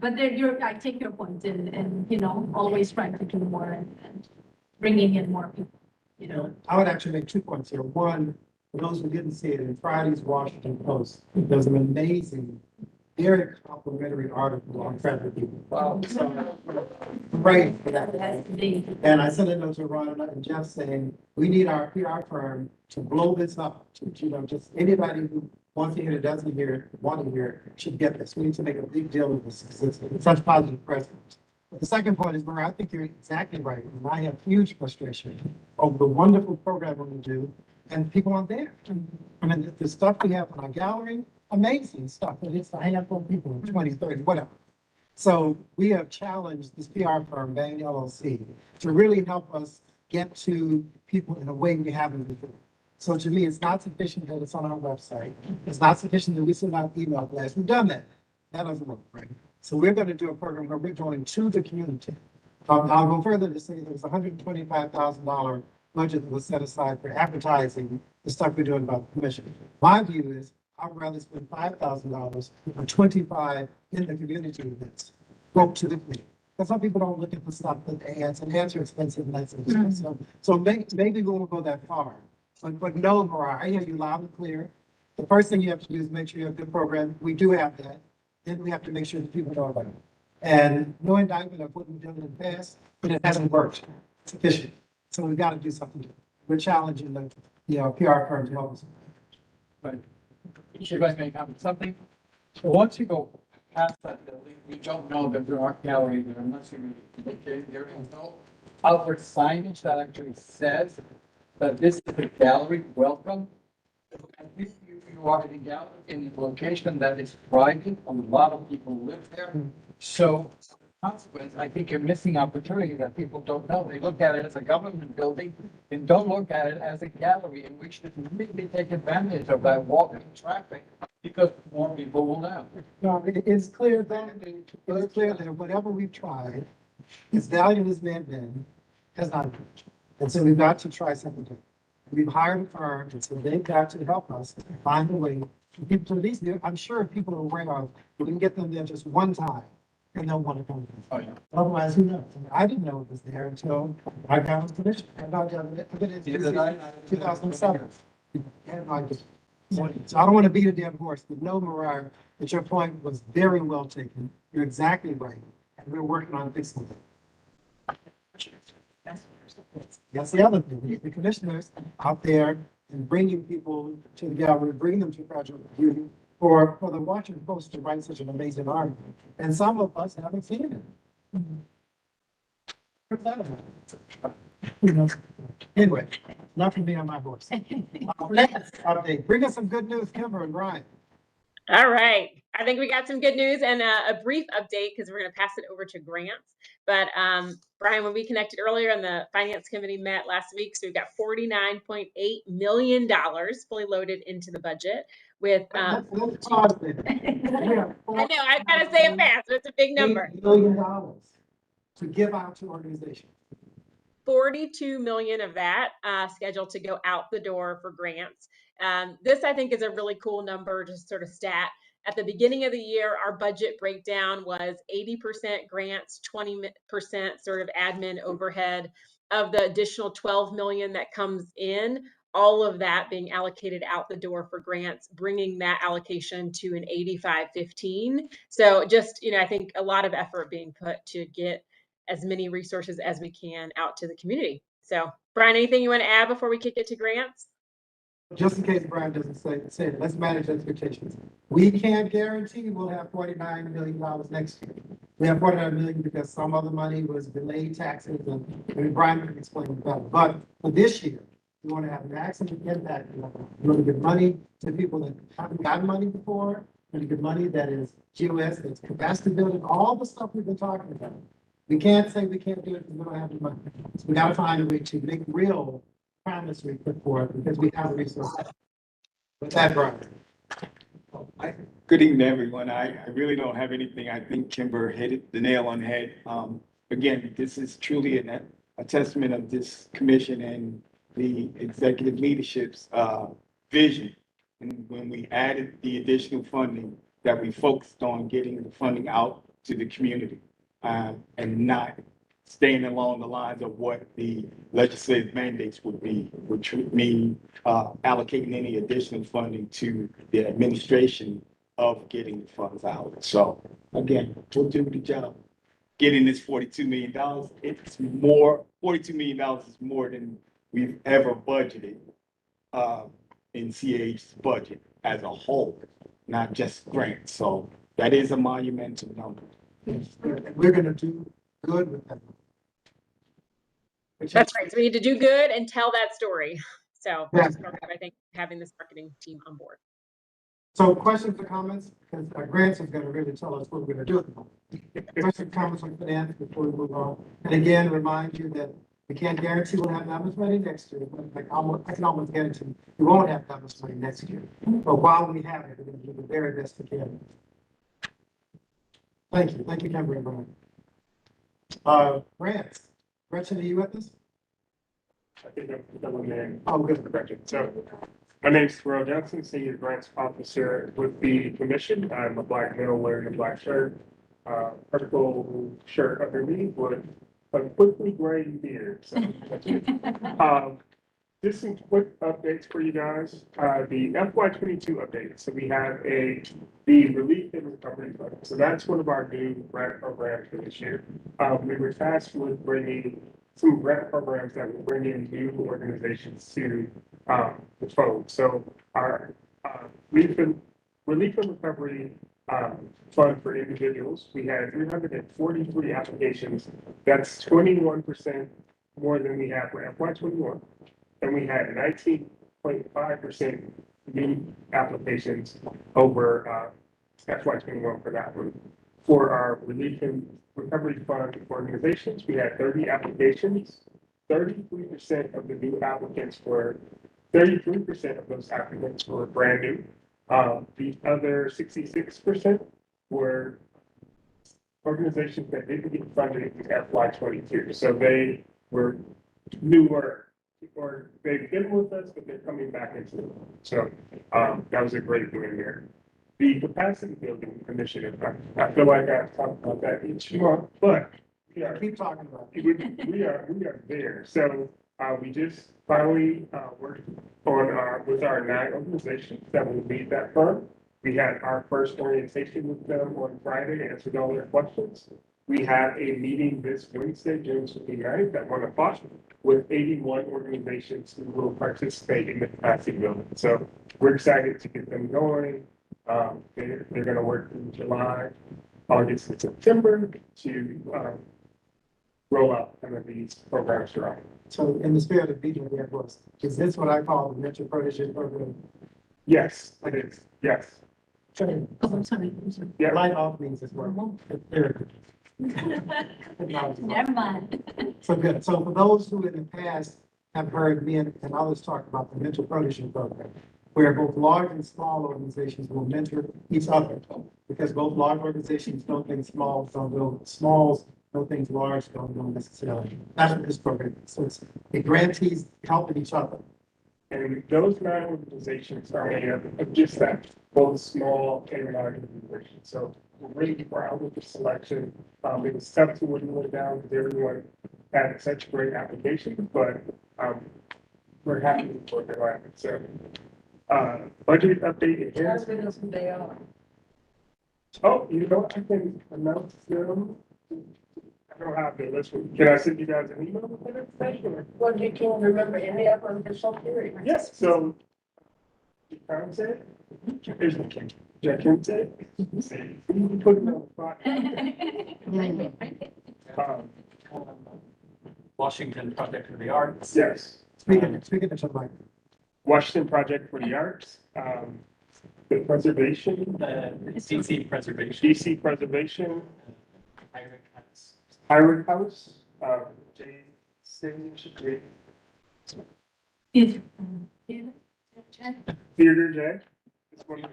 but I take your point in always trying to do more and bringing in more people, I would actually make 2 points here. One, for those who didn't see it, in Friday's Washington Post, there's an amazing, very complimentary article on traffic people. Wow. So, great for that. And I sent a note to Rhona and Jeff saying, we need our PR firm to blow this up. Just anybody who wants to hear it, doesn't hear it, want to hear it, should get this. We need to make a big deal of this because it's such positive precedent. The second point is, Marion, I think you're exactly right. And I have huge frustration over the wonderful programming we do and people aren't there. I mean, the stuff we have in our gallery, amazing stuff, but it's a handful of people, 20, 30, whatever. So we have challenged this PR firm, Bang LLC, to really help us get to people in a way we haven't before. So to me, it's not sufficient that it's on our website. It's not sufficient that we send out email blasts. We've done that. That doesn't work, right? So we're going to do a program where we're going to the community. I'll go further to say there's a $125,000 budget that was set aside for advertising the stuff we're doing about the commission. My view is I'd rather spend $5,000 or 25 in the community events. Go to the community. Because some people don't look at the stuff that ads and ads are expensive and that's expensive. So maybe we won't go that far. But no, Mariah, I hear you loud and clear. The first thing you have to do is make sure you have a good program. We do have that. Then we have to make sure that people know about it. And no indictment of what we've done in the past, but it hasn't worked sufficient. So we've got to do something. We're challenging the PR firm to help us. Right. Should I make up something? So once you go past that building, you don't know that there are galleries there unless you there is no outward signage that actually says that this is a gallery, welcome. And if you are in a gallery in a location that is private, a lot of people live there. So consequence, I think you're missing opportunity that people don't know. They look at it as a government building and don't look at it as a gallery in which to really take advantage of that walking traffic because more people will know. No, it's clear that whatever we've tried, as valued as may have been, has not been. And so we've got to try something different. We've hired a firm, and so they've got to help us find a way for people to at least, I'm sure people are aware of, we can get them there just one time and they'll want to come. Oh, yeah. Otherwise, who knows? I didn't know it was there until I got on the commission. I got it in 2007. And I just, so I don't want to beat a dead horse, but no, Mariah, that your point was very well taken. You're exactly right. And we're working on fixing it. That's the other thing. We need the commissioners out there and bringing people to the gallery, bringing them to Project Beauty for the Washington Post to write such an amazing article. And some of us haven't seen it. Anyway, enough from me on my horse. Update. Bring us some good news, Kymber and Brian. All right. I think we got some good news and a brief update because we're going to pass it over to grants. But Brian, when we connected earlier and the finance committee met last week, so we've got $49.8 million fully loaded into the budget with, I know, I gotta say it fast, but it's a big number. $8 million to give out to organizations. 42 million of that scheduled to go out the door for grants. This, I think, is a really cool number, just sort of stat. At the beginning of the year, our budget breakdown was 80% grants, 20% sort of admin overhead. Of the additional 12 million that comes in, all of that being allocated out the door for grants, bringing that allocation to an 85-15. So just, I think a lot of effort being put to get as many resources as we can out to the community. So Brian, anything you want to add before we kick it to grants? Just in case Brian doesn't say it, let's manage expectations. We can't guarantee we'll have $49 million next year. We have $49 million because some other money was delayed taxes, and Brian can explain it better. But for this year, we want to have maximum impact. We want to give money to people that haven't gotten money before, really good money that is GOS, that's capacity building, all the stuff we've been talking about. We can't say we can't do it because we don't have the money. So we gotta find a way to make real promise we put forth because we have the resources. With that, Brian. Good evening, everyone. I really don't have anything. I think Kymber hit the nail on the head. Again, this is truly a testament of this commission and the executive leadership's vision. And when we added the additional funding, that we focused on getting the funding out to the community and not staying along the lines of what the legislative mandates would be, which would mean allocating any additional funding to the administration of getting the funds out. So again, we'll do the job. Getting this $42 million, it's more, $42 million is more than we've ever budgeted in CAH's budget as a whole, not just grants. So that is a monumental number. We're gonna do good with that. That's right. So we need to do good and tell that story. So Yeah. just part of, I think, having this marketing team on board. So questions or comments? Because grants is gonna really tell us what we're gonna do with them. Questions, comments on finance before we move on? And again, remind you that we can't guarantee we'll have that much money next year, but I can almost guarantee we won't have that much money next year. But while we have it, we're gonna do the very best we can. Thank you, Kymber and Brian. Grants, Gretchen, are you with us? I think I'm filling in. Oh, good. Gretchen. So my name is Terrell Johnson, Senior Grants Officer with the Commission. I'm a black male wearing a black shirt, purple shirt under me with a quickly gray beard. So just some quick updates for you guys. The FY22 update. So we have the Relief and Recovery Fund. So that's one of our new grant programs for this year. We were tasked with bringing some grant programs that will bring in new organizations to the fold. So our Relief and Recovery Fund for individuals, we had 343 applications. That's 21% more than we had for FY21. And we had 19.5% new applications over FY21 for that one. For our Relief and Recovery Fund organizations, we had 30 applications. 33% of the new applicants were, 33% of those applicants were brand new. The other 66% were organizations that didn't get funded in FY22. So they were newer, or they've been with us, but they're coming back into it. So that was a great win there. The capacity building initiative, I feel like I talk about that each month, but Keep talking about it. we are there. So we just finally worked on with our 9 organizations that will lead that fund. We had our first orientation with them on Friday, answered all their questions. We have a meeting this Wednesday, June 29th at 1 o'clock with 81 organizations who will participate in the capacity building. So we're excited to get them going. They're going to work in July, August, and September to roll out some of these programs throughout. So in the spirit of beating the airports, is this what I call the mental protege program? Yes, it is. Yes. Yeah, light off means it's well. Never mind. So good. So for those who in the past have heard me and others talk about the mental protege program, where both large and small organizations will mentor each other, because both large organizations don't think smalls don't go, smalls don't think large don't go necessarily. That's what this program is. So it's the grantees helping each other. And those 9 organizations are made up of just that, both small and large organizations. So we're really proud of the selection. It was tough to whittle it down because everyone had such great applications, but we're happy with what they're having. So budget update is. Oh, you know, I can announce them. I don't have the list. Can I send you guys an email with that information? Well, you can't remember any of them this whole period. Yes, so. Karen said, here's the king. Gretchen said, you put it on the spot. Washington Project for the Arts. Yes. Speaking to somebody. Washington Project for the Arts. the preservation, DC preservation. DC preservation, Pirate House. Pirate House, J. Theater J. This one.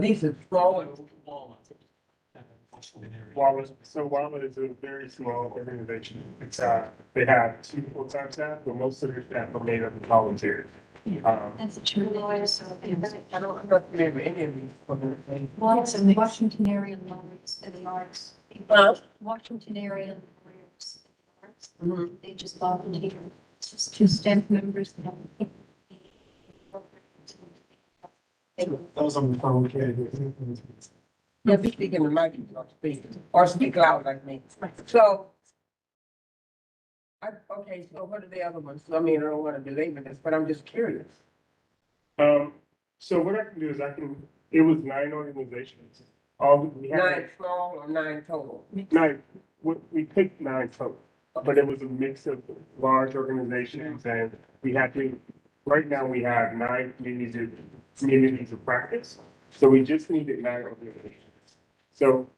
These are small. Wallet, so Wallet is a very small organization. It's, they have 2 full-time staff, but most of their staff are made up of volunteers. That's a true lawyer, so. I don't remember any of these. Well, it's in Washington area lawyers and the arts. Washington area lawyers and the arts. They just volunteer. It's just 2 staff members. Those on the phone, Yeah, be speaking to Maggie, or speak loud like me. So, okay, so what are the other ones? I mean, I don't want to belabor this, but I'm just curious. So what I can do is it was 9 organizations. We had 9 small or 9 total? 9, we picked 9 total, but it was a mix of large organizations and we had to, right now we have 9 communities of practice. So we just needed 9 organizations. So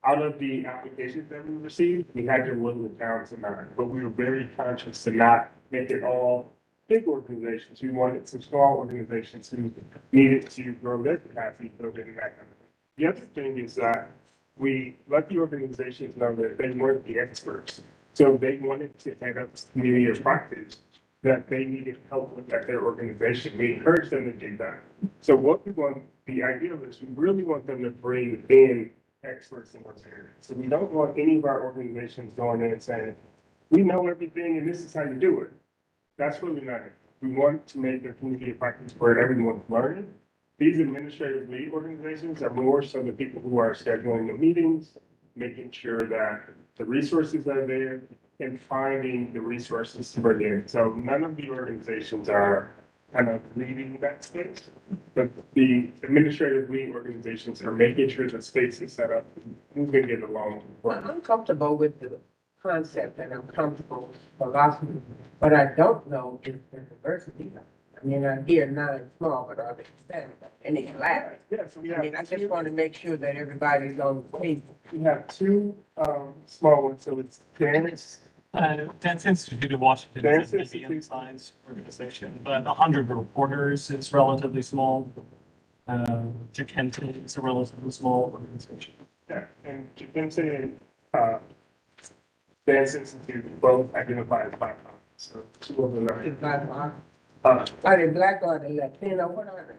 out of the applications that we received, we had to whittle it down to 9, but we were very conscious to not make it all big organizations. We wanted some small organizations who needed to grow their capacity building and that kind of thing. The other thing is that we let the organizations know that they weren't the experts. So they wanted to head up community of practice that they needed help with at their organization. We encouraged them to do that. So what we want, the idea is we really want them to bring in experts in those areas. So we don't want any of our organizations going in and saying, we know everything and this is how you do it. That's really not it. We want to make a community of practice where everyone's learning. These administrative lead organizations are more so the people who are scheduling the meetings, making sure that the resources are there, and finding the resources to bring in. So none of the organizations are kind of leading that space, but the administrative lead organizations are making sure the space is set up, moving it along. Well, I'm comfortable with the concept and I'm comfortable with philosophy, but I don't know if the diversity. I mean, I hear 9 small, but are they standing any ladder? Yeah, so we I have. mean, I just want to make sure that everybody's on the page. We have 2 small ones, so it's Dance. Dance Institute of Washington is a museum science organization, but 100 reporters is relatively small. Menklti is a relatively small organization. Yeah, and Menklti and Dance Institute both identify as BIPOC. So 2 of them are. Are they black or are they Latino? What are they?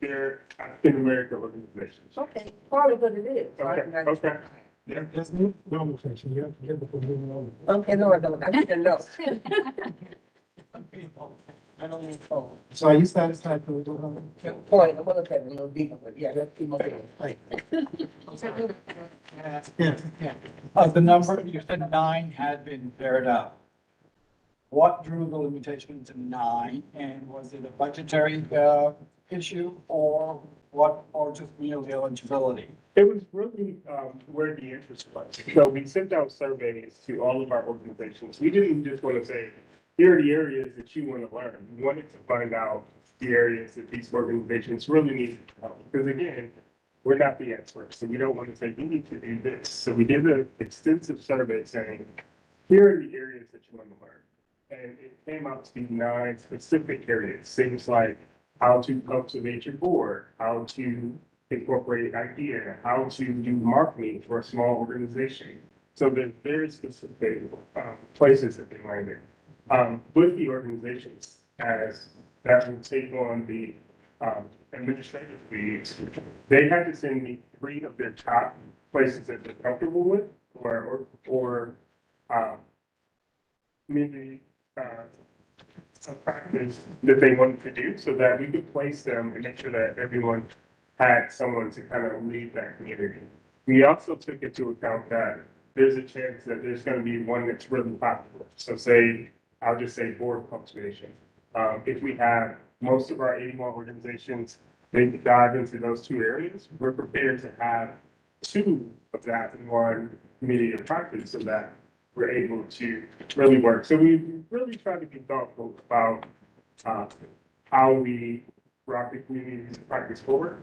They're African American organizations. Okay, probably what it is. Okay. Yeah, there's no section. You have to get before moving on. Okay, no, I don't. I didn't know. I don't need phone. So are you satisfied with the Point, I'm gonna look at it a little deeper, but yeah, let's keep moving. The number, you said 9 had been paired up. What drew the limitation to 9, and was it a budgetary issue or what, or just merely eligibility? It was really where the interest was. So we sent out surveys to all of our organizations. We didn't just want to say, here are the areas that you want to learn. We wanted to find out the areas that these organizations really need help. Because again, we're not the experts, so we don't want to say, you need to do this. So we did an extensive survey saying, here are the areas that you want to learn. And it came out to be 9 specific areas. Things like how to cultivate your board, how to incorporate idea, how to do marketing for a small organization. So there's very specific places that they landed. With the organizations, as that will take on the administrative leads, they had to send me 3 of their top places that they're comfortable with, or maybe a practice that they wanted to do, so that we could place them and make sure that everyone had someone to kind of lead that community. We also took into account that there's a chance that there's going to be one that's really popular. So say, I'll just say board cultivation. If we have most of our 81 organizations, they dive into those 2 areas, we're prepared to have 2 of that in one community of practice, so that we're able to really work. So we really try to be thoughtful about how we rock the community's practice forward,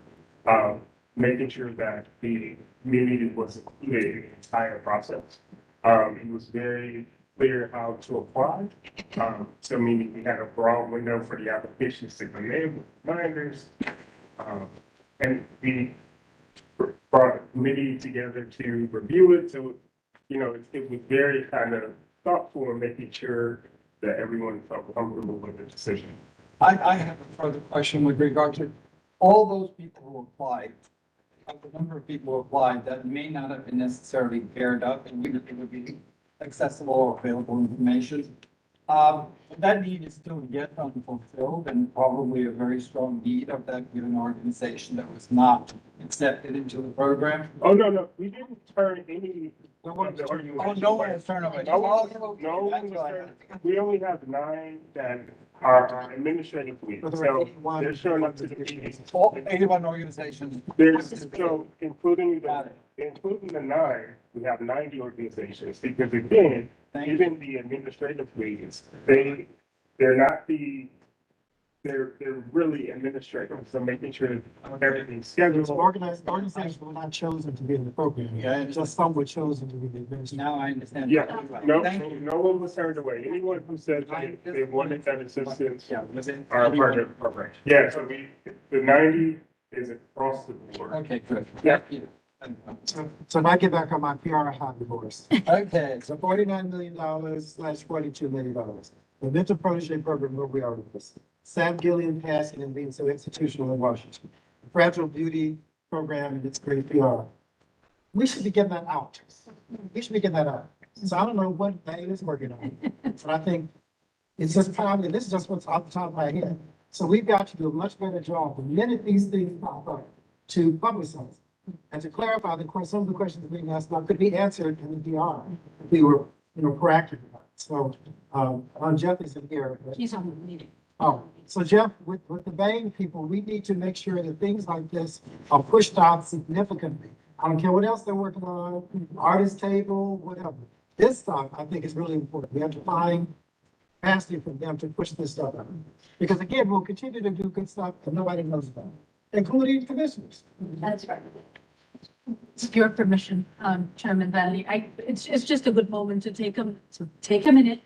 making sure that the community was included in the entire process. It was very clear how to apply. So meaning we had a broad window for the applications to come in with reminders. And we brought a committee together to review it. So, you know, it was very kind of thoughtful in making sure that everyone felt comfortable with the decision. I have a further question with regard to all those people who applied. The number of people who applied that may not have been necessarily paired up and it would be accessible or available information. That need is still yet unfulfilled and probably a very strong need of that given organization that was not accepted into the program. Oh, no, we didn't turn any. No one has turned away. No one was turned. We only have 9 that are administrative leads. So they're showing up to the meetings. All 81 organizations. So including the 9, we have 90 organizations, because again, even the administrative leads, they're not they're really administrative, so making sure everything's scheduled. Organizations were not chosen to be in the program. Yeah, just some were chosen to be the administrators. Now I understand. Yeah, no one was turned away. Anyone who said they wanted that assistance are part of the program. Yeah, so the 90 is across the board. Okay, good. Yeah. So now get back on my PR high divorce. Okay, so $49 million / $42 million. The mental protege program, where we are with this. Sam Gillian passing and being so institutional in Washington. Fragile Beauty program and its great PR. We should be getting that out. So I don't know what Diane is working on, but I think it's just time, and this is just what's off the top of my head. So we've got to do a much better job the minute these things pop up to publicize and to clarify the some of the questions being asked about could be answered in the DR if we were, proactive about it. So Jeff isn't here. He's on the meeting. Oh, so Jeff, with the Bain people, we need to make sure that things like this are pushed out significantly. I don't care what else they're working on, artist table, whatever. This stuff, I think, is really important. We have to find capacity for them to push this stuff out. Because again, we'll continue to do good stuff that nobody knows about, including commissioners. That's right. With your permission, Chairman Valley, it's just a good moment to take a minute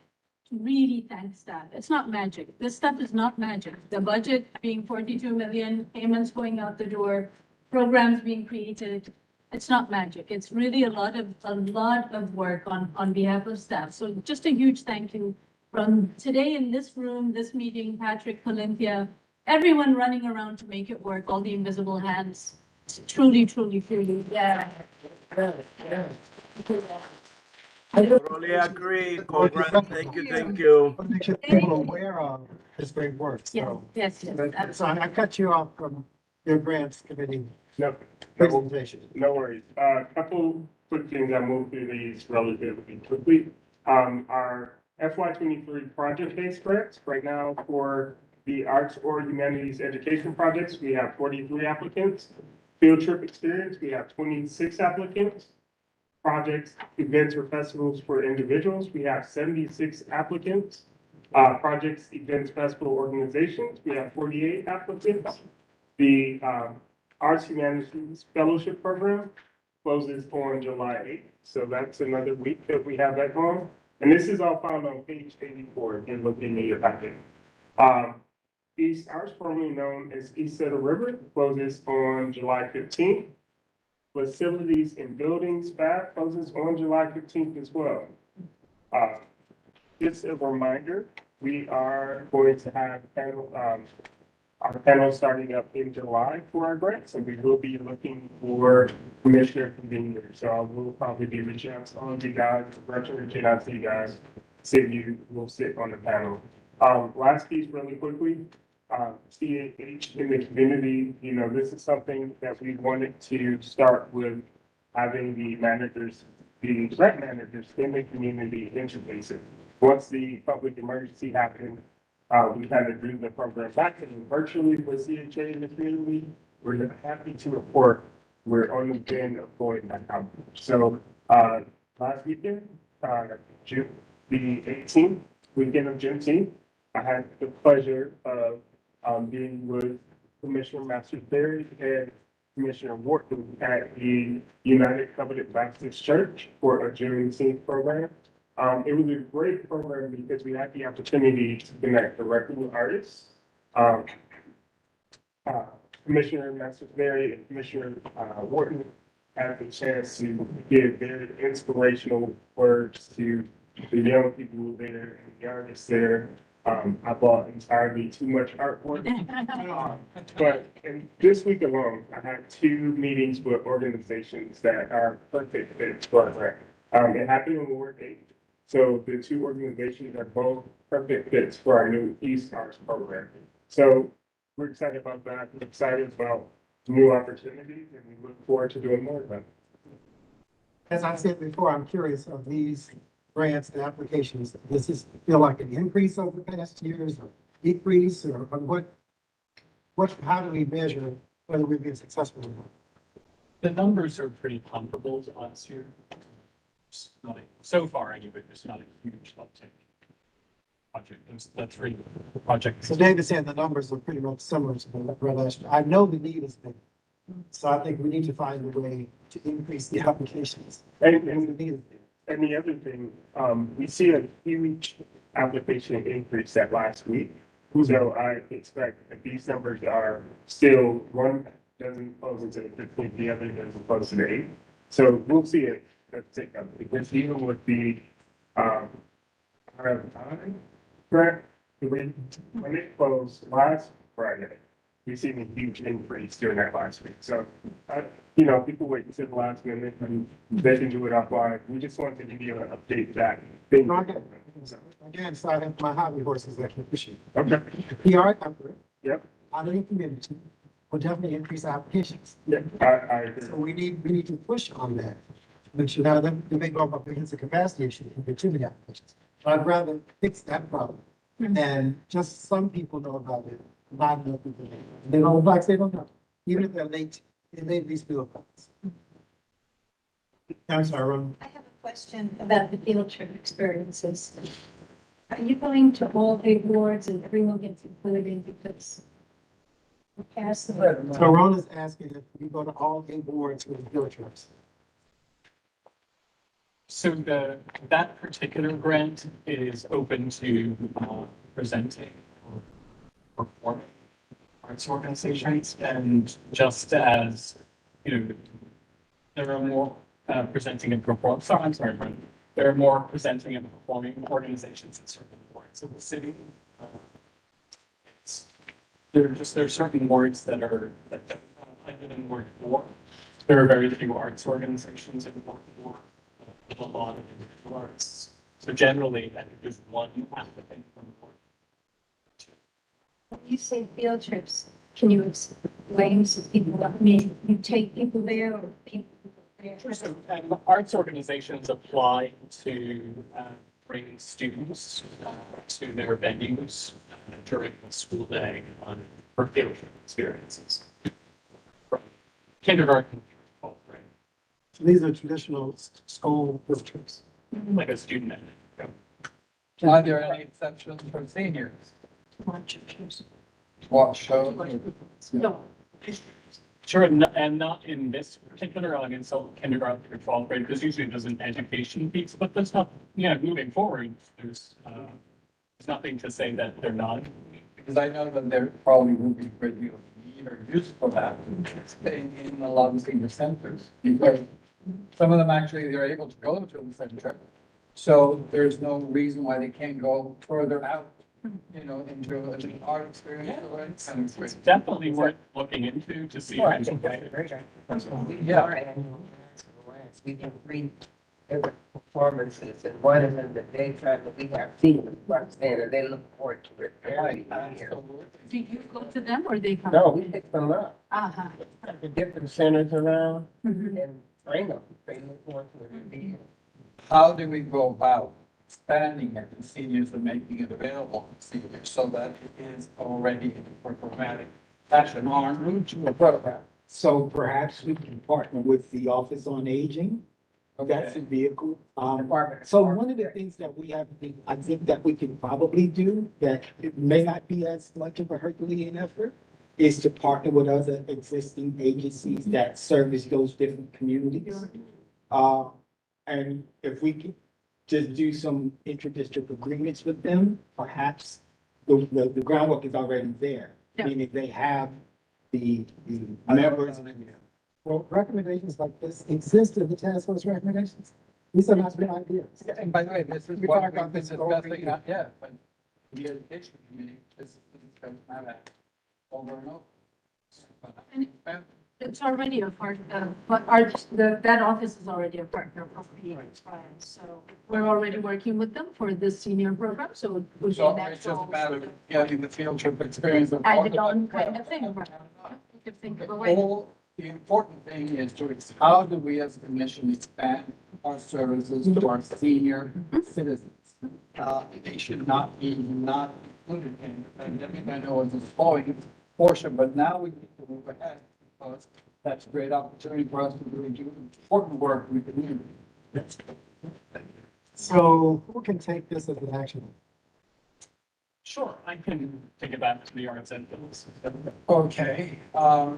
to really thank staff. It's not magic. This stuff is not magic. The budget being 42 million, payments going out the door, programs being created. It's not magic. It's really a lot of work on behalf of staff. So just a huge thank you from today in this room, this meeting, Patrick, Olympia, everyone running around to make it work, all the invisible hands. Truly. Yeah. I totally agree. Congrats. Thank you. Make sure people are aware of this great work. So, Yes. So I cut you off from your grants committee No presentation. No worries. Couple quick things. I moved through these relatively quickly. Our FY23 project-based grants right now for the arts or humanities education projects, we have 43 applicants. Field trip experience, we have 26 applicants. Projects, events, or festivals for individuals, we have 76 applicants. Projects, events, festival organizations, we have 48 applicants. The Arts Humanities Fellowship Program closes on July 8th. So that's another week that we have that going. And this is all found on page 84 if you're looking at your packet. East Arts, formerly known as East of the River, closes on July 15th. Facilities and Buildings FAB closes on July 15th as well. Just a reminder, we are going to have our panel starting up in July for our grants, and we will be looking for commissioner conveners. So I will probably be reaching out to all of you guys, reaching out to you guys, see if you will sit on the panel. Last piece really quickly. CAH in the community, this is something that we wanted to start with having the managers, the grant managers in the community interfacing. Once the public emergency happened, we kind of drew the program back and virtually with CHA in the community. We're happy to report we're on the bin of going back out. So last weekend, June the 18th, weekend of Juneteenth. I had the pleasure of being with Commissioner Masters-Berry and Commissioner Wharton at the United Covenant Baptist Church for a Juneteenth program. It was a great program because we had the opportunity to connect directly with artists. Commissioner Masters-Berry and Commissioner Wharton had the chance to give very inspirational words to the young people there and the artists there. I bought entirely too much artwork. But in this week alone, I had 2 meetings with organizations that are perfect fits for our it happened on Ward 8. So the 2 organizations are both perfect fits for our new East Arts program. So we're excited about that. We're excited about new opportunities, and we look forward to doing more of them. As I said before, I'm curious of these grants and applications. Does this feel like an increase over the past years or decrease or how do we measure whether we've been successful or not? The numbers are pretty comparable to last year. So far anyway, there's not a huge uptick. That's really the project. So David said the numbers are pretty much similar to the last year. I know the need is big. So I think we need to find a way to increase the applications. And the other thing, we see a huge application increase that last week. So I expect that these numbers are still, one doesn't close into the 15th, the other doesn't close to the 8th. So we'll see it take up because even with the grant, when it closed last Friday, we've seen a huge increase during that last week. So, people wait until the last minute and they can do it offline. We just wanted to give you an update that thing. Again, so I have my hobby horses that can push it. Okay. The PR effort. Yep. Out of the community will definitely increase applications. Yeah, I agree. So we need to push on that. Make sure that the big bump up against the capacity issue and get too many applications. I'd rather fix that problem than just some people know about it, not enough people know. They don't like they don't know. Even if they're late, they at least feel problems. I'm sorry, Rhona. I have a question about the field trip experiences. Are you going to all the awards and everyone gets included because we passed the vote? So Rhona's asking if we go to all 8 boards with the field trips. So that particular grant is open to presenting or performing arts organizations, and just as there are more presenting and performing. There are more presenting and performing organizations in certain wards of the city. There are certain wards that don't have in Ward 4. There are very few arts organizations in Ward 4. A lot of individual arts. So generally, I think there's one applicant from Ward 2. When you say field trips, can you explain to people, you take people there or people there? Sure. So arts organizations apply to bring students to their venues during the school day for field trip experiences. From kindergarten through 12th grade. So these are traditional school field trips. Like a student event. Are there any exceptions for seniors? What shows? No. Sure, and not in this particular, like in kindergarten through 12th grade, because usually there's an education piece, but there's not, moving forward, there's nothing to say that they're not. Because I know that there probably will be a great deal of need or use for that in a lot of senior centers. Because some of them actually, they're able to go to the center. So there's no reason why they can't go further out, into an art experience. It's definitely worth looking into to see. Yeah. We can read different performances, and one of them that they try to, we have seen and they look forward to it every year. Do you go to them or they come? No, we pick them up, Uh-huh. at the different centers around Mhm. and train them, they look forward to it every year. How do we go about expanding it to seniors and making it available to seniors so that it is already in a programmatic fashion on route to a program? So perhaps we can partner with the Office on Aging That's a vehicle. So one of the things that we have, I think that we can probably do, that it may not be as much of a Herculean effort, is to partner with other existing agencies that service those different communities. And if we could just do some inter-district agreements with them, perhaps the groundwork is already there. Meaning they have the members. Well, recommendations like this exist in the task force recommendations. These are not good ideas. And by the way, this is We what talked we've about been this over discussing, here. yeah, but the education committee, this is not over and over. It's already a part, but that office is already a partner of PH, so we're already working with them for this senior program, so it would be So a it's just natural. a matter of getting the field trip experience. of Add all it the- on kind of thing. You could think of a way. All, the important thing is how do we as a commission expand our services to our senior citizens? They should not be not included in the pandemic. I know it's a slowing portion, but now we need to move ahead. Because that's a great opportunity for us to really do important work we can do. So who can take this as an action? Sure, I can take it back to the arts and films. Okay, all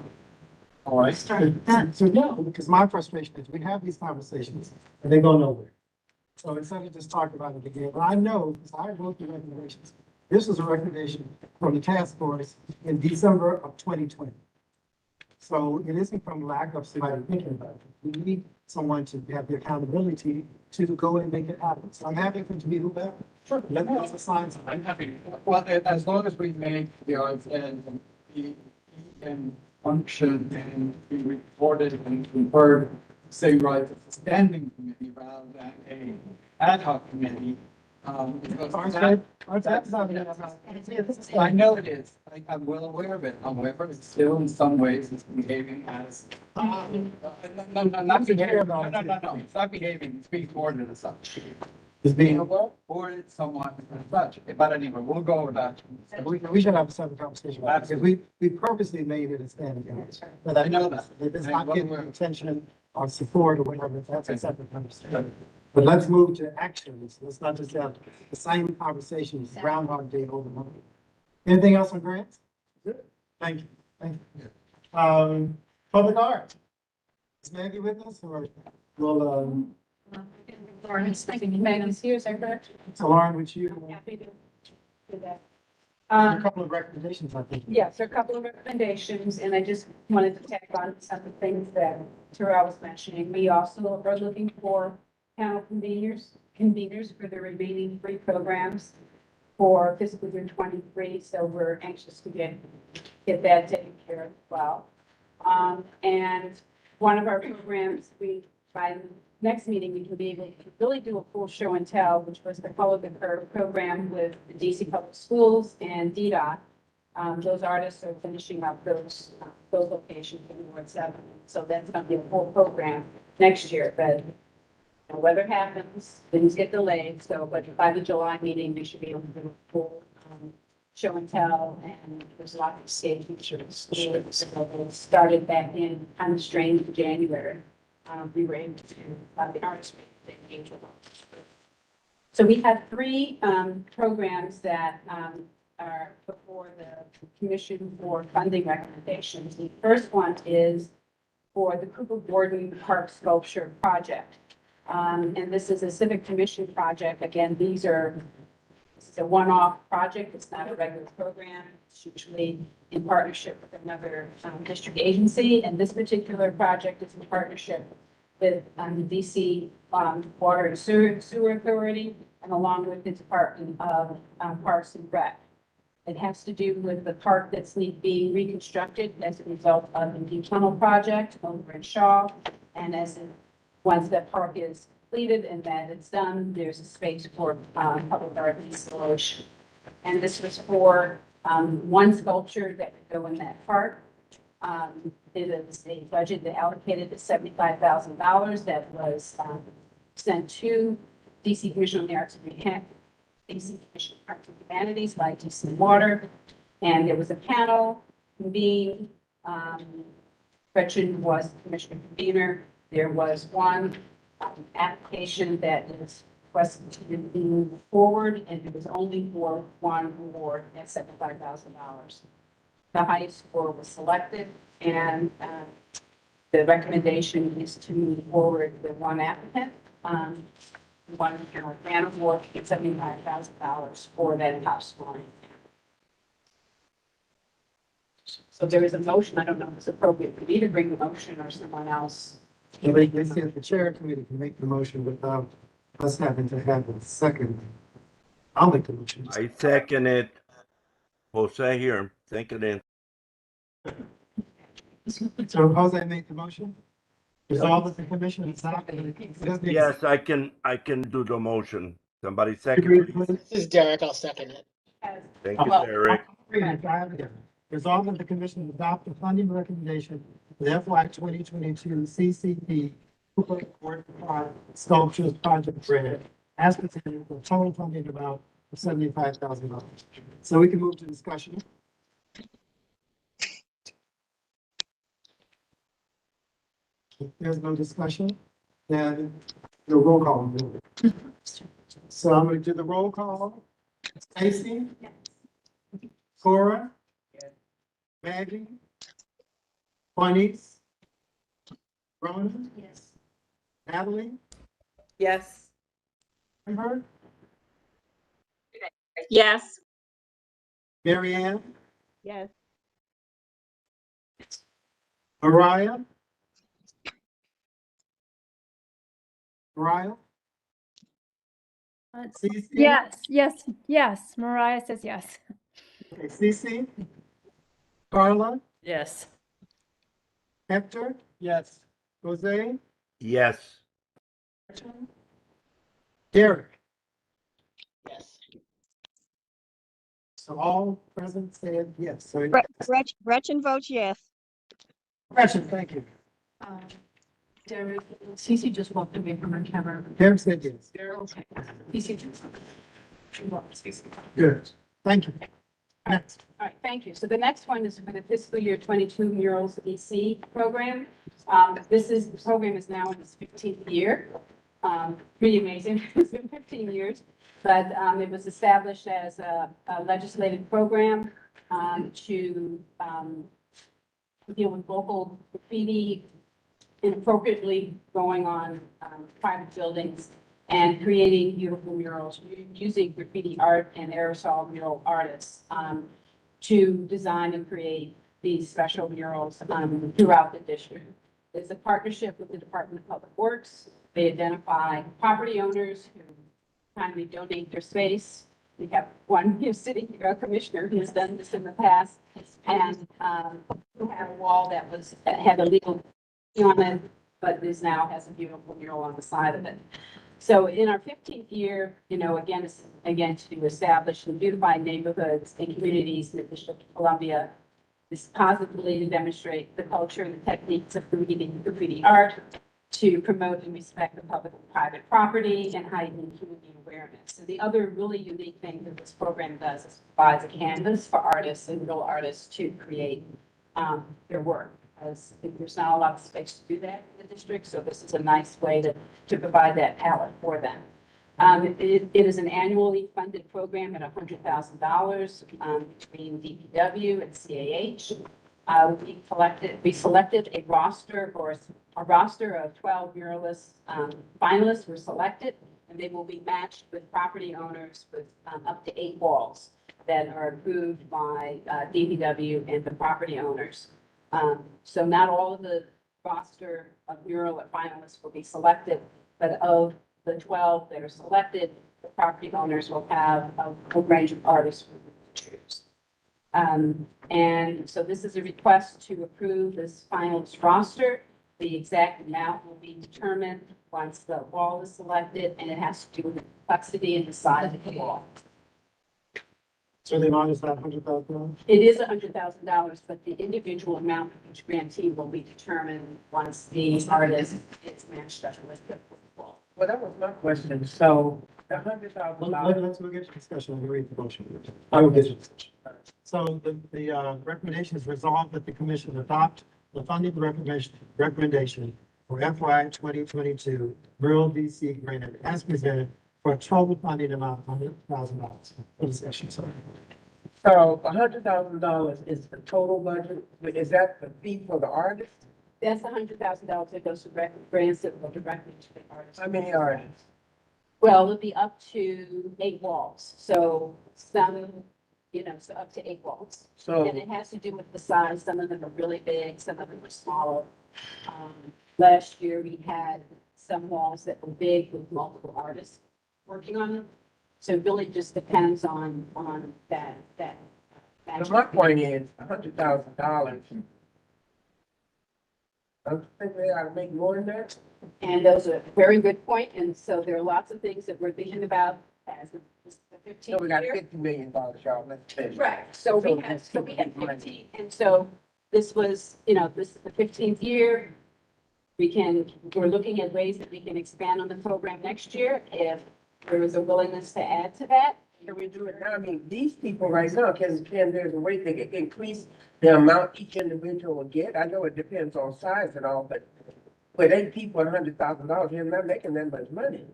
right. So no, because my frustration is we have these conversations and they go nowhere. So instead of just talking about it again, but I know, because I wrote the recommendations. This was a recommendation from the task force in December of 2020. So it isn't from lack of somebody thinking about it. We need someone to have the accountability to go and make it happen. So I'm happy for it to be whoever. Sure. Let me also sign something. I'm happy. Well, as long as we make the arts and and function and be reported and conferred, say, right, as a standing committee rather than a ad hoc committee. Because I know it is. I'm well aware of it. However, it's still in some ways it's behaving as. No, not behaving. No. It's not behaving. It's being coordinated as such. It's being coordinated somewhat as such. But anyway, we'll go over that. We should have a separate conversation about it, because we purposely made it a standing committee. But I know that it's not getting attention or support or whatever. That's a separate conversation. But let's move to actions. Let's not just have the same conversations, Groundhog Day over and over. Anything else on grants? Thank you. Public art. Is Maggie with us, or will, Lauren's thinking, Maggie's here, is that correct? so Lauren, would you, Happy to do that. a couple of recommendations, I think. Yes, there are a couple of recommendations, and I just wanted to tack on some of the things that Terrell was mentioning. We also are looking for panel conveners for the remaining 3 programs for fiscal year 23, so we're anxious to get that taken care of as well. And one of our programs, by the next meeting, we can be able to really do a full show and tell, which was the Follow the Curve program with the DC Public Schools and DDOT. Those artists are finishing up those locations in Ward 7. So that's going to be a full program next year, but weather happens, things get delayed, so, but by the July meeting, we should be able to do a full show and tell, and there's a lot of stage features. It started back in kind of strange in January. We were able to, the artists were able to engage with us. So we have 3 programs that are before the Commission for funding recommendations. The first one is for the Cooper Gordon Park Sculpture Project. And this is a Civic Commission project. Again, this is a one-off project. It's not a regular program. It's usually in partnership with another district agency. And this particular project is in partnership with the DC Water and Sewer Authority, and along with the Department of Parks and Rec. It has to do with the park that's being reconstructed as a result of the new tunnel project over in Shaw. And once that park is completed and that it's done, there's a space for public art installation. And this was for one sculpture that could go in that park. The state budget that allocated is $75,000 that was sent to DC Commission on the Arts and DC Commission on Arts and Humanities by DC Water. And there was a panel convened. Gretchen was the commissioner convener. There was one application that is requested to be moved forward, and it was only for one award at $75,000. The highest score was selected, and the recommendation is to move forward with one applicant. One grant award at $75,000 for that top scoring. So there is a motion. I don't know if it's appropriate for me to bring the motion or someone else. They said the chair committee can make the motion without us having to have a second. I'll make the motion. I second it. Jose here, second it. So Jose made the motion? Resolve that the commission adopt. Yes, I can do the motion. Somebody second it. This is Derek, I'll second it. Thank you, Derek. Resolve that the commission adopt the funding recommendation for the FY 2022 CCP Court Sculptures Project Grant as presented with a total funding amount of $75,000. So we can move to discussion. If there's no discussion, then the roll call. So I'm going to do the roll call. Stacy? Cora? Maggie? Juanice? Rhona? Yes. Natalie? Yes. Kymber? Yes. Marianne? Yes. Mariah? Mariah? Cece? Yes. Mariah says yes. Okay, Cece? Carla? Yes. Hector? Yes. Jose? Yes. Derek? Yes. So all present said yes. So Gretchen votes yes. Gretchen, thank you. Derek, Cece just walked away from her camera. Derek said yes. Okay. Cece just. She walked, Cece. Good. Thank you. Next. All right, thank you. So the next one is for the fiscal year 22 MuralsDC program. The program is now in its 15th year. Pretty amazing. It's been 15 years, but it was established as a legislative program to deal with local graffiti inappropriately going on private buildings and creating beautiful murals using graffiti art and aerosol mural artists to design and create these special murals throughout the district. It's a partnership with the Department of Public Works. They identify property owners who kindly donate their space. We have one city commissioner who has done this in the past, and who had a wall that had a legal on it, but this now has a beautiful mural on the side of it. So in our 15th year, again to establish and beautify neighborhoods and communities in the District of Columbia, this positively to demonstrate the culture and the techniques of graffiti art, to promote and respect the public and private property, and heighten community awareness. So the other really unique thing that this program does is provides a canvas for artists and real artists to create their work. As there's not a lot of space to do that in the district, so this is a nice way to provide that palette for them. It is an annually funded program at $100,000 between DPW and CAH. We selected a roster of 12 muralists. Finalists were selected, and they will be matched with property owners with up to 8 walls that are approved by DPW and the property owners. So not all of the roster of mural finalists will be selected, but of the 12 that are selected, the property owners will have a range of artists to choose. And so this is a request to approve this finalist roster. The exact amount will be determined once the wall is selected, and it has to do with the complexity and the size of the wall. So the amount is not $100,000? It is $100,000, but the individual amount of each grantee will be determined once the artist is matched up with the wall. Well, that was my question. So the $100,000. Let's get to discussion. I'm going to read the motion. I will get to discussion. So the recommendation is resolved that the commission adopt the funding recommendation for FY 2022 MuralsDC grant as presented for a total funding amount of $100,000. For discussion, sorry. So $100,000 is the total budget? Is that the fee for the artist? That's $100,000 that goes to grants that go directly to the artist. How many artists? Well, it'll be up to 8 walls, so some, so up to 8 walls. So- And it has to do with the size, some of them are really big, some of them are smaller. Last year, we had some walls that were big with multiple artists working on them. So it really just depends on that. So my point is, $100,000. I think they ought to make more than that. And those are a very good point, and so there are lots of things that we're thinking about as the 15th So we got year. $50 million, y'all, let's say. Right, so we had 15, and so this was, this is the 15th year. We're looking at ways that we can expand on the program next year if there is a willingness to add to that. Can we do it now? I mean, these people right now, can there's a way they can increase the amount each individual will get? I know it depends on size and all, but with 8 people and $100,000, you're not making that much money.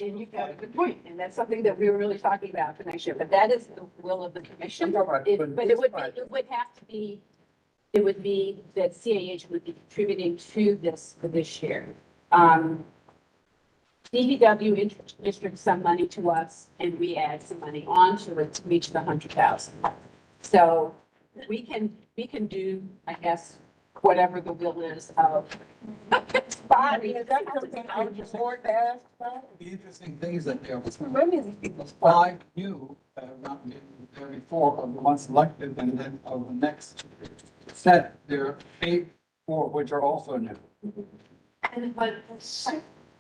And you've got a good point, and that's something that we were really talking about for next year, but that is the will of the commission. I'm talking about It- for But this it would project. it would be that CAH would be contributing to this for this year. DPW distributes some money to us, and we add some money onto it to reach the 100,000. So we can do, I guess, whatever the will is of this body. Is that something I would just want to ask about? The interesting thing is that there was Many of these people 5 new that have not been there before of the ones selected, and then of the next set, there are 8 more which are also new. And, but,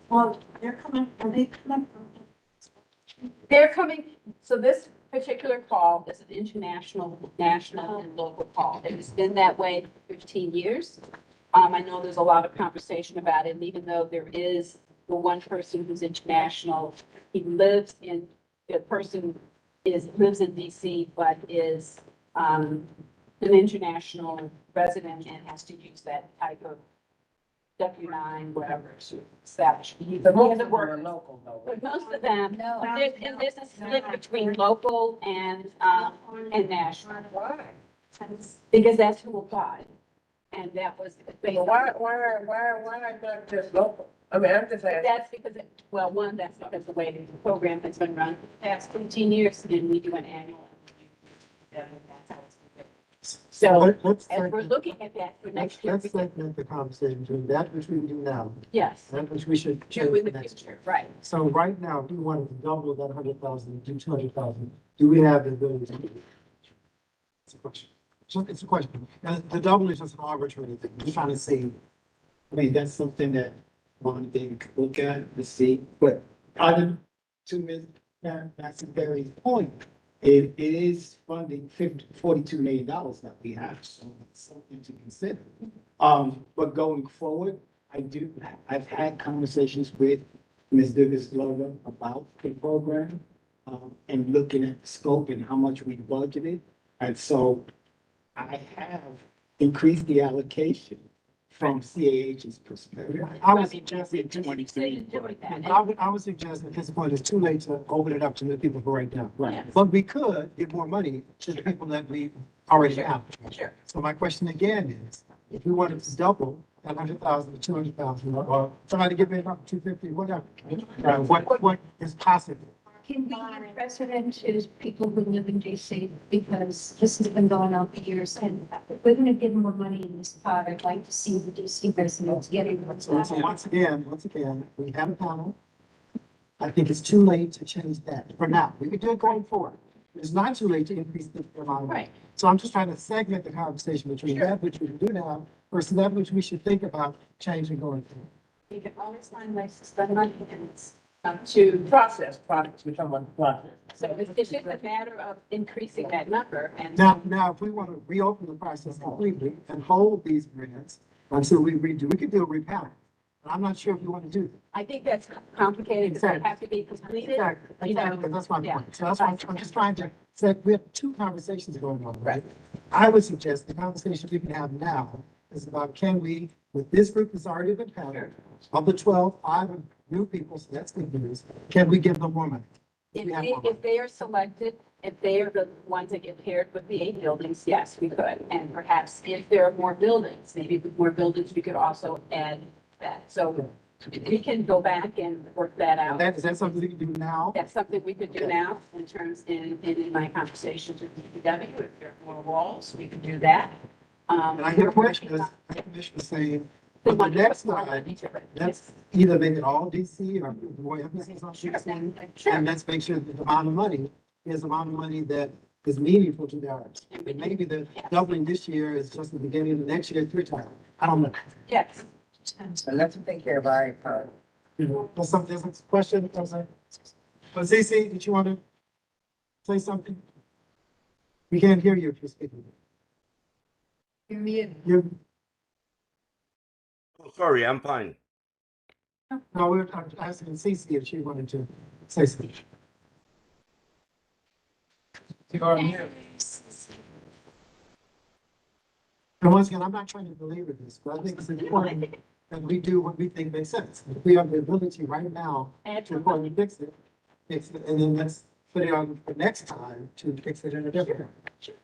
well, they're coming, are they coming from? They're coming, so this particular call is an international, national, and local call. It has been that way for 15 years. I know there's a lot of conversation about it, and even though there is the one person who's international, lives in DC, but is an international resident and has to use that type of W-9, whatever, to establish. But most of them are local though. But most of them, and there's a split between local and national. Why? Because that's who applied. And that was based But on. why not just local? I mean, I'm just asking. That's because, that's because the way the program has been run for the past 15 years, and we do an annual. That's how it's been. So Let's as we're looking at that for next year. Let's segment the conversation between that which we do now. Yes. And that which we should Do in change the next future, right. So right now, if we wanted to double that 100,000, do 200,000, do we have the ability to do it? It's a question. It's a question. And the double is just an arbitrary thing. We're trying to see, I mean, that's something that one thing to look at to see, but other to Ms. That's a very point. It is funding $42 million that we have, so it's something to consider. But going forward, I've had conversations with Ms. Davis-Lover about the program, and looking at the scope and how much we budgeted. And so I have increased the allocation from CAH's perspective. I was suggesting I would suggest at this point, it's too late to open it up to the people for right now. Right. But we could give more money to the people that we already have. Sure. So my question again is, if we wanted to double that 100,000 to 200,000, or somebody give me about 250, whatever, what is possible? Can we give precedent to people who live in DC, because this has been going on for years, and if we're gonna give more money in this pot, I'd like to see the DC residents getting what's So once again, we have a panel. I think it's too late to change that for now. We could do it going forward. It's not too late to increase the amount. Right. So I'm just trying to segment the conversation between that which we can do now versus that which we should think about changing going forward. You can always find ways to spend money, and it's up to Process products, we're talking about the process. So it's just a matter of increasing that number and. Now, if we want to reopen the process completely and hold these grants until we redo, we could do a repanel. But I'm not sure if you want to do that. I think that's complicated, because they Exactly. have to be completed. Exactly, that's my yeah. point. So that's why I'm just trying to say, we have 2 conversations going on, right? I would suggest the conversation we can have now is about, can we with this group that's already been hired, of the 12, 5 are new people, so that's good news. Can we give them more money? If they are selected, if they are the ones that get paired with the 8 buildings, yes, we could. And perhaps if there are more buildings, maybe with more buildings, we could also add that. So we can go back and work that out. Is that something we can do now? That's something we could do now in terms, in my conversations with DPW, if there are more walls, we could do that. And I hear commissioners saying, for the next time, let's either make it all DC or more emphasis on DC. And let's make sure that the amount of money is the amount of money that is meaningful to the arts. And maybe the doubling this year is just the beginning of the next year, 3 times. I don't know. Yes. And let's take care of our part. There's a question, I'm sorry. But CC, did you want to say something? We can't hear you if you're speaking. You're muted. You're, Oh, sorry, I'm fine. no, we're asking CC if she wanted to say something. You are mute. And once again, I'm not trying to belabor this, but I think it's important that we do what we think makes sense. If we have the ability right now to go and fix it, and then let's put it on for next time to fix it in a different way.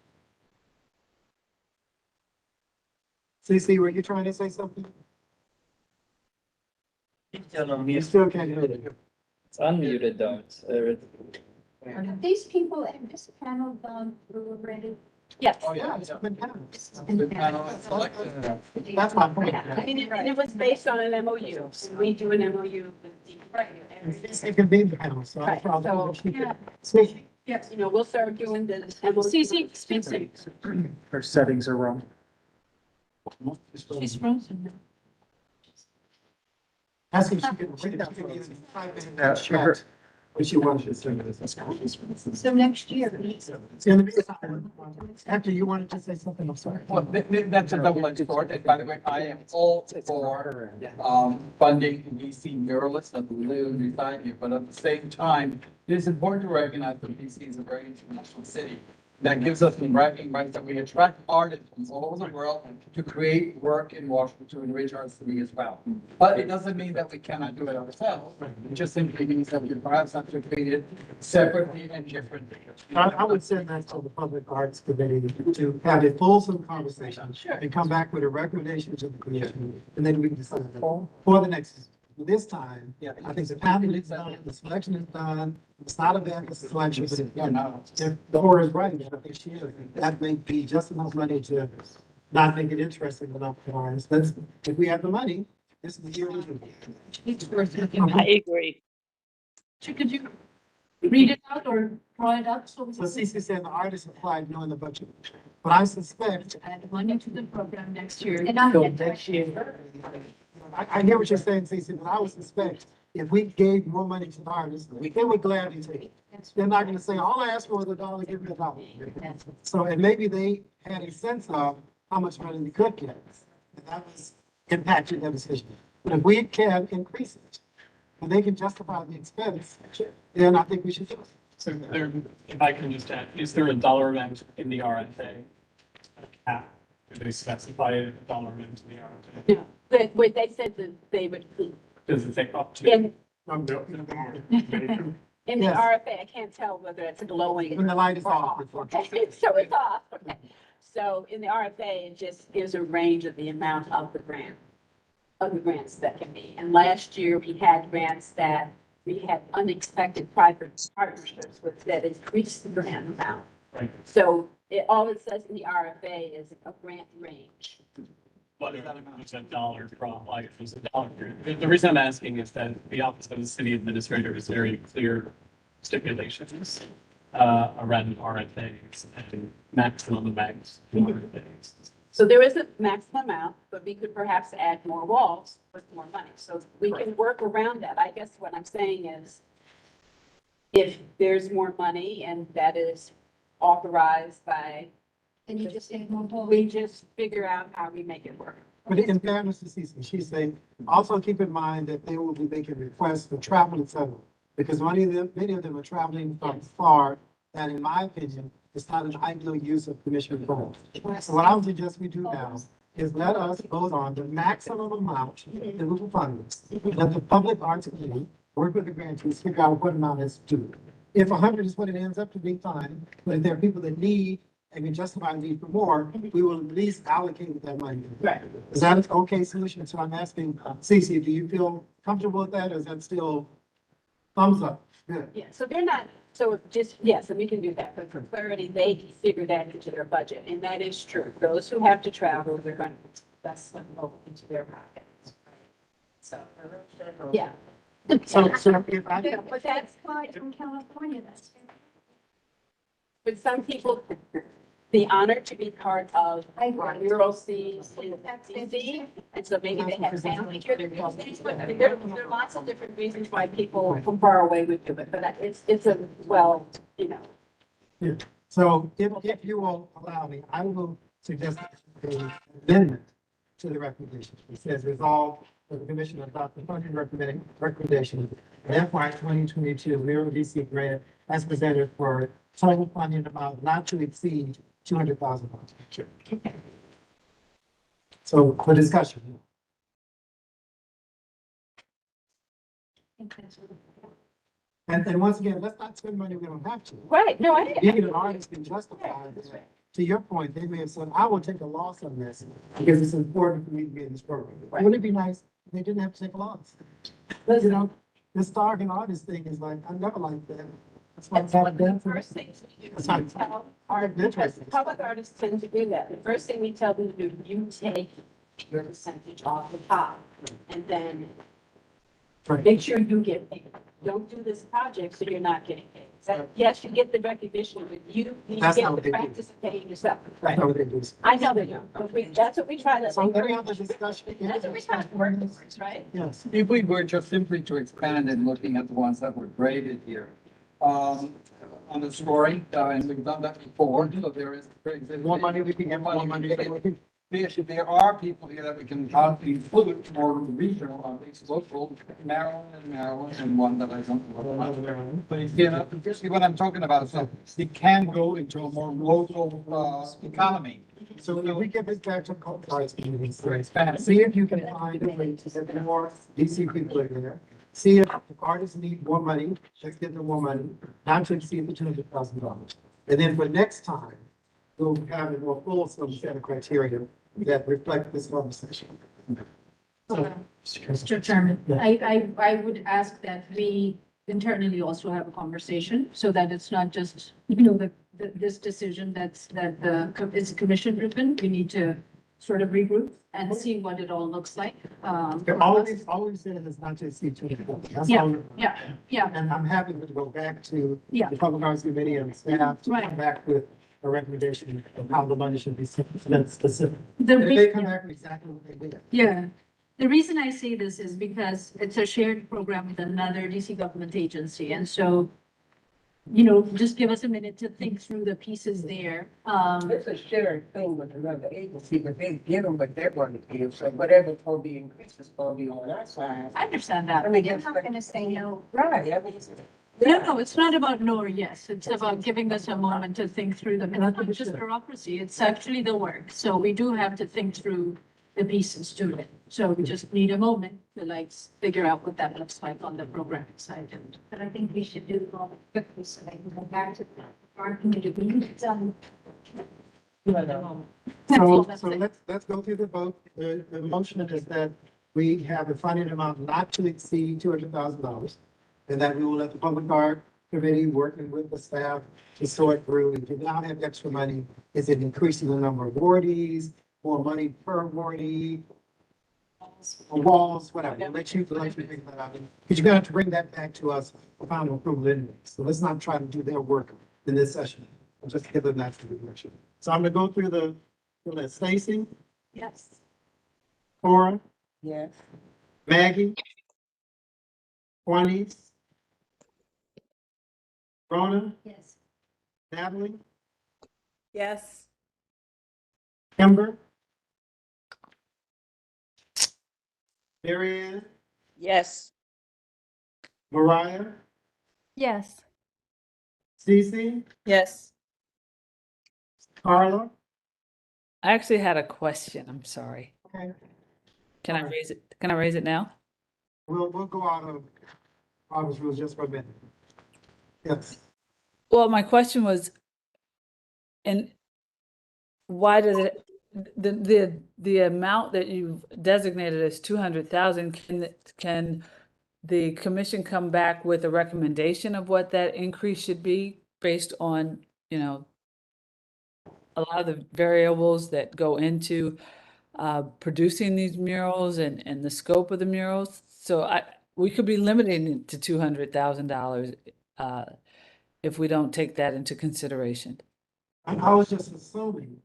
CC, were you trying to say something? You still can't hear it. It's unmuted though. Have these people in this panel gone through already? Yes. Oh, yeah. It's been done. That's That's my point. I mean, and it was based on an MOU. We do an MOU with DPW. It could be the panel, so I Right, probably. so, Speak. yes, you know, we'll start doing the MOU. CC. Her settings are wrong. She's frozen. Ask if she can read that for you. Sure. What you wanted to say. So next year. See, in the meantime, after you wanted to say something, I'm sorry. Well, that's a double-edged sword, and by the way, I am all for, funding DC muralists of the Blue beside you, but at the same time, it is important to recognize that DC is a very international city. That gives us the bragging rights that we attract artists from all over the world to create work in Washington to enrich our city as well. But it doesn't mean that we cannot do it ourselves. It just simply means that we perhaps have to create it separately and differently. I would send that to the Public Arts Committee to have a fulsome conversation and come back with a recommendation to the commission, and then we can decide for the next. This time, I think the panel is done, the selection is done. It's not a bad selection, but if the horror is right, I think she is. That may be just enough money to not make it interesting enough for us. That's, if we have the money, this is the year we do it. I agree. Could you read it out or draw it up? So CC said the artist applied knowing the budget, but I suspect. add money to the program next year. And I'm. Next year. I hear what you're saying, CC, but I would suspect if we gave more money to the artists, they would gladly take it. They're not gonna say, all I asked for was $1, give me $1. So, and maybe they had a sense of how much money we could get, and that was impacting their decision. But if we can increase it, and they can justify the expense, then I think we should do it. So there, if I can just add, is there a dollar amount in the RFA? Do they specify a dollar amount in the RFA? No, but they said that they would. Does it say up to? In No. in the Yes. RFA, I can't tell whether it's glowing. When the light is or off. Okay, so it's off, okay. So in the RFA, it just gives a range of the amount of the grant, of the grants that can be. And last year, we had grants that we had unexpected private partnerships with that increased the grant amount. Right. So all it says in the RFA is a grant range. What is that amount? It's a dollar from, like, it's a dollar. The reason I'm asking is that the Office of the City Administrator has very clear stipulations around RFAs and maximum amounts for RFAs. So there is a maximum amount, but we could perhaps add more walls with more money. So we can work around that. I guess what I'm saying is if there's more money and that is authorized by, And you just add more walls. we just figure out how we make it work. But in fairness to CC, she's saying, also keep in mind that they will be making requests for travel, et cetera. Because many of them are traveling from far, and in my opinion, it's not an ideal use of commission funds. So what I would suggest we do now is let us vote on the maximum amount that we will fund this. Let the public arts committee work with the grantees, figure out what amount is due. If 100 is what it ends up to be, fine, but if there are people that need and can justify the need for more, we will at least allocate that money. Right. Is that an okay solution? So I'm asking, Cece, do you feel comfortable with that, or is that still thumbs up? Good. Yeah, so they're not, so just, yes, and we can do that, but for clarity, they figure that into their budget, and that is true. Those who have to travel, they're going to, that's going to go into their pockets. So, yeah. So if I, But that's fine from California, that's. With some people, the honor to be part of MuralsDC, and so maybe they have family here, but I mean, there are lots of different reasons why people from far away would do it, but it's a, well, you know. yeah. So if you will allow me, I will suggest an amendment to the recommendation. It says resolve that the commission adopt the funding recommendation in FY 2022 MuralsDC grant as presented for total funding amount not to exceed $200,000. Okay. So for discussion. And once again, let's not spend money we don't have to. Right, no, I. Being an artist can justify that. To your point, they may have said, I will take a loss on this because it's important for me to be in this program. Wouldn't it be nice if they didn't have to take a loss? You know, the starving artist thing is like, I never liked that. That's why That's one of the first things we do. That's not- We tell our public artists tend to do that. The first thing we tell them to do, you take your percentage off the top and then Right. make sure you get paid. Don't do this project so you're not getting paid. So, yes, you get the recognition, but you need to That's not get what the they do. practice of paying yourself. That's not what they do. I know they do, but that's what we try to. So any other discussion? That's what we try to work towards, right? Yes. If we were just simply to expand and looking at the ones that were graded here, on the scoring, and we've done that before, so there is. More money we can get, more money. There are people here that we can include more regional, at least local, Marion, and one that I don't know. But you know, you see what I'm talking about, so it can go into a more local, economy. So if we get this back to arts community, expand. see if you can find a way to get more DC people in there. See if artists need more money, let's get them more money, not to exceed the $200,000. And then for next time, we'll have a more fulsome set of criteria that reflect this conversation. Mr. Chairman, I would ask that we internally also have a conversation so that it's not just, this decision is commission driven. We need to sort of regroup and see what it all looks like. Always said is not to exceed 200,000. That's all. Yeah. And I'm happy to go back to Yeah. the Public Arts Committee and staff to come back with a recommendation of how the money should be spent specific. If they come back with exactly what they did. Yeah. The reason I say this is because it's a shared program with another DC government agency. And so, just give us a minute to think through the pieces there. It's a shared thing with another agency, but they give them what they're going to give, so whatever's going to be increased is going to be on our side. I understand that. I mean, You're it's not like, gonna say no. right, I mean, No, it's not about no or yes. It's about giving us a moment to think through them. It's not just bureaucracy, it's actually the work. So we do have to think through the pieces to it. So we just need a moment to figure out what that looks like on the programming side. But I think we should do it all quickly so they can go back to our committee meeting. It's done. So let's go through the vote. The motion is that we have a funding amount not to exceed $200,000. And that we will let the Public Art Committee working with the staff to sort through. If you now have extra money, is it increasing the number of awardees, more money per awardee? Walls, whatever, let you figure that out. Because you're gonna have to bring that back to us for final approval anyway. So let's not try to do their work in this session. We'll just give them that to the direction. So I'm gonna go through the list. Stacy, Yes. Cora, yes. Maggie, Juanice, Rhona, Yes. Natalie, Yes. Kymber, Marion, Yes. Mariah, Yes. Cece, Yes. Carla, I actually had a question. I'm sorry. Okay. Can I raise it? Can I raise it now? We'll go out of Robert's rules just for a minute. Yes. Well, my question was, and why does it, the amount that you've designated as 200,000, can the commission come back with a recommendation of what that increase should be based on, you know, a lot of the variables that go into producing these murals and the scope of the murals? So we could be limiting it to $200,000 if we don't take that into consideration. I was just assuming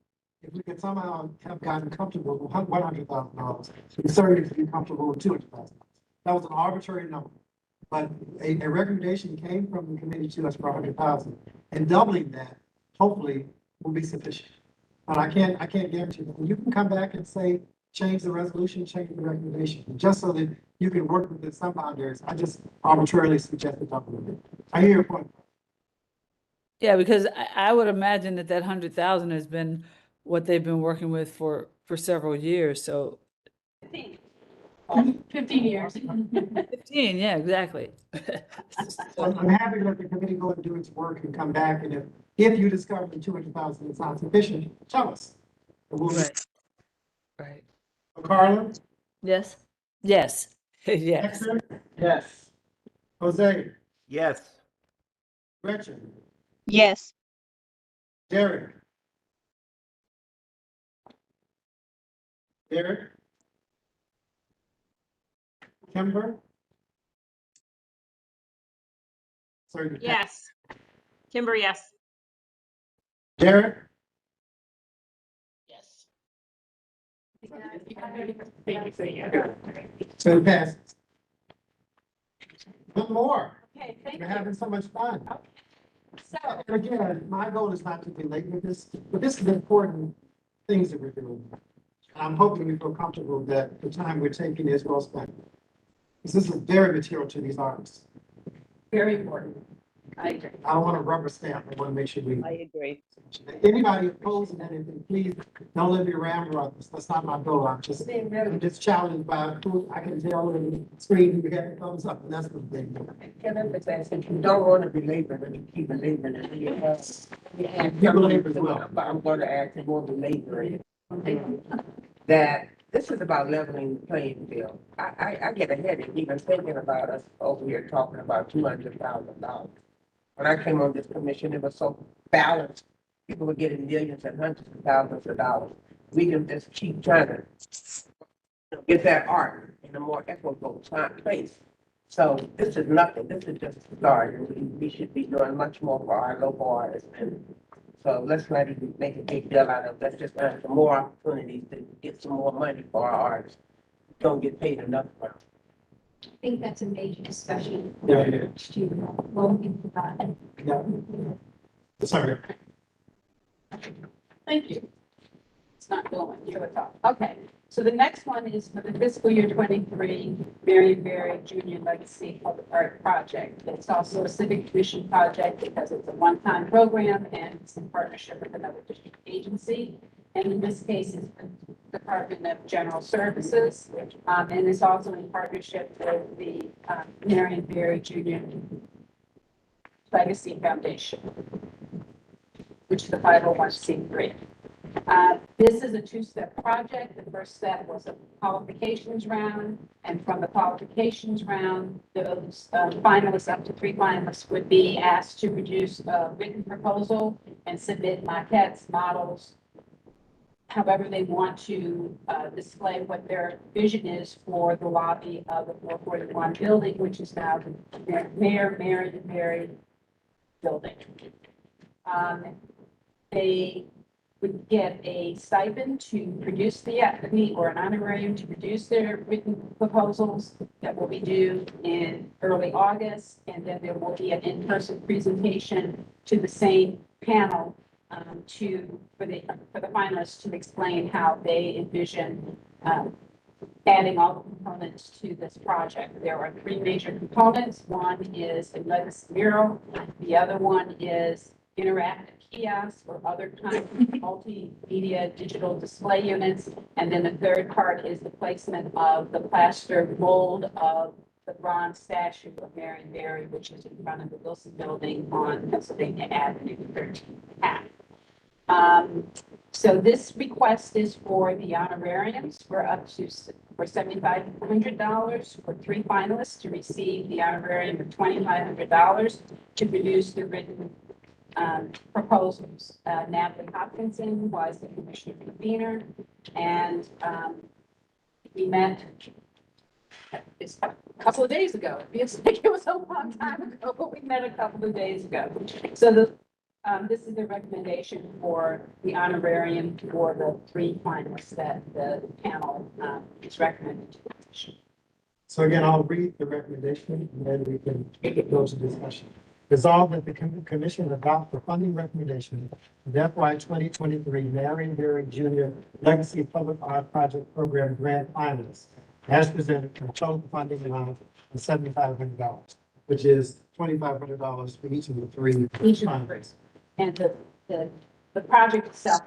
if we could somehow have gotten comfortable with $100,000, we certainly could be comfortable with $200,000. That was an arbitrary number. But a recommendation came from the committee to us for 100,000, and doubling that hopefully will be sufficient. But I can't guarantee that. You can come back and say, change the resolution, change the recommendation, just so that you can work within some boundaries. I just arbitrarily suggested doubling it. I hear your point. Yeah, because I would imagine that 100,000 has been what they've been working with for several years. So 15 years. 15, yeah, exactly. I'm happy to let the committee go and do its work and come back, and if you discover the 200,000 is not sufficient, tell us. Right. Carla? Yes. Yes. Yes. Hector? Yes. Jose? Yes. Gretchen? Yes. Derek? Kymber? Sorry. Yes. Kymber, yes. Derek? Yes. So it passes. One more. Okay, thank We're you. having so much fun. So, And again, my goal is not to belabor this, but this is important things that we're doing. I'm hoping we feel comfortable that the time we're taking is well spent. Because this is very material to these artists. very important. I agree. I don't want to rubber stamp. I want to make sure we. I agree. Anybody opposing anything, please don't let me ramble on this. That's not my goal. I'm just challenged by who I can tell on the screen who had the thumbs up, and that's the thing. Can I emphasize that you don't want to belabor, but you keep belaboring it. You belabor as well. I'm going to add to more belaboring. That this is about leveling the playing field. I get a headache even thinking about us over here talking about $200,000. When I came on this commission, it was so balanced. People were getting millions and hundreds of thousands of dollars. We can just keep trying to get that art in a more equitable place. So this is nothing. This is just a start. We should be doing much more for our local artists. And so let's not even make a big deal out of it. Let's just find some more opportunities to get some more money for our artists. Don't get paid enough for them. I think that's a major discussion. Yeah, it is. Yeah. Sorry. Thank you. It's not going, you're the top. Okay, so the next one is for the fiscal year 23 Marion Junior Legacy Public Art Project. It's also a civic tuition project because it's a one-time program and it's in partnership with another district agency. And in this case, it's the Department of General Services. And it's also in partnership with the Marion Junior Legacy Foundation, which is the 501c3. This is a two-step project. The first step was a qualifications round, and from the qualifications round, those finalists, up to 3 finalists, would be asked to produce a written proposal and submit maquettes, models, however they want to display what their vision is for the lobby of the 441 building, which is now the Marion building. They would get a stipend to produce or an honorarium to produce their written proposals that will be due in early August. And then there will be an in-person presentation to the same panel for the finalists to explain how they envision adding all the components to this project. There are 3 major components. One is a legacy mural. The other one is interactive kiosks or other kinds of multimedia digital display units. And then the third part is the placement of the plaster mold of the bronze statue of Marion Barry, which is in front of the Wilson Building on Pennsylvania Avenue, 13th. So this request is for the honorariums. We're up to for $7,500 for 3 finalists to receive the honorarium of $2,500 to produce the written proposals. Natalie Hopkinson was the commissioner convener, and we met this a couple of days ago. It feels like it was a long time ago, but we met a couple of days ago. So this is the recommendation for the honorarium for the 3 finalists that the panel is recommending to the commission. So again, I'll read the recommendation and then we can go to discussion. Resolved that the commission adopt the funding recommendation of FY 2023 Marion Barry Jr. Legacy Public Art Project Program Grant Finalists as presented for total funding amount of $7,500, which is $2,500 for each of the 3 finalists. And the project itself,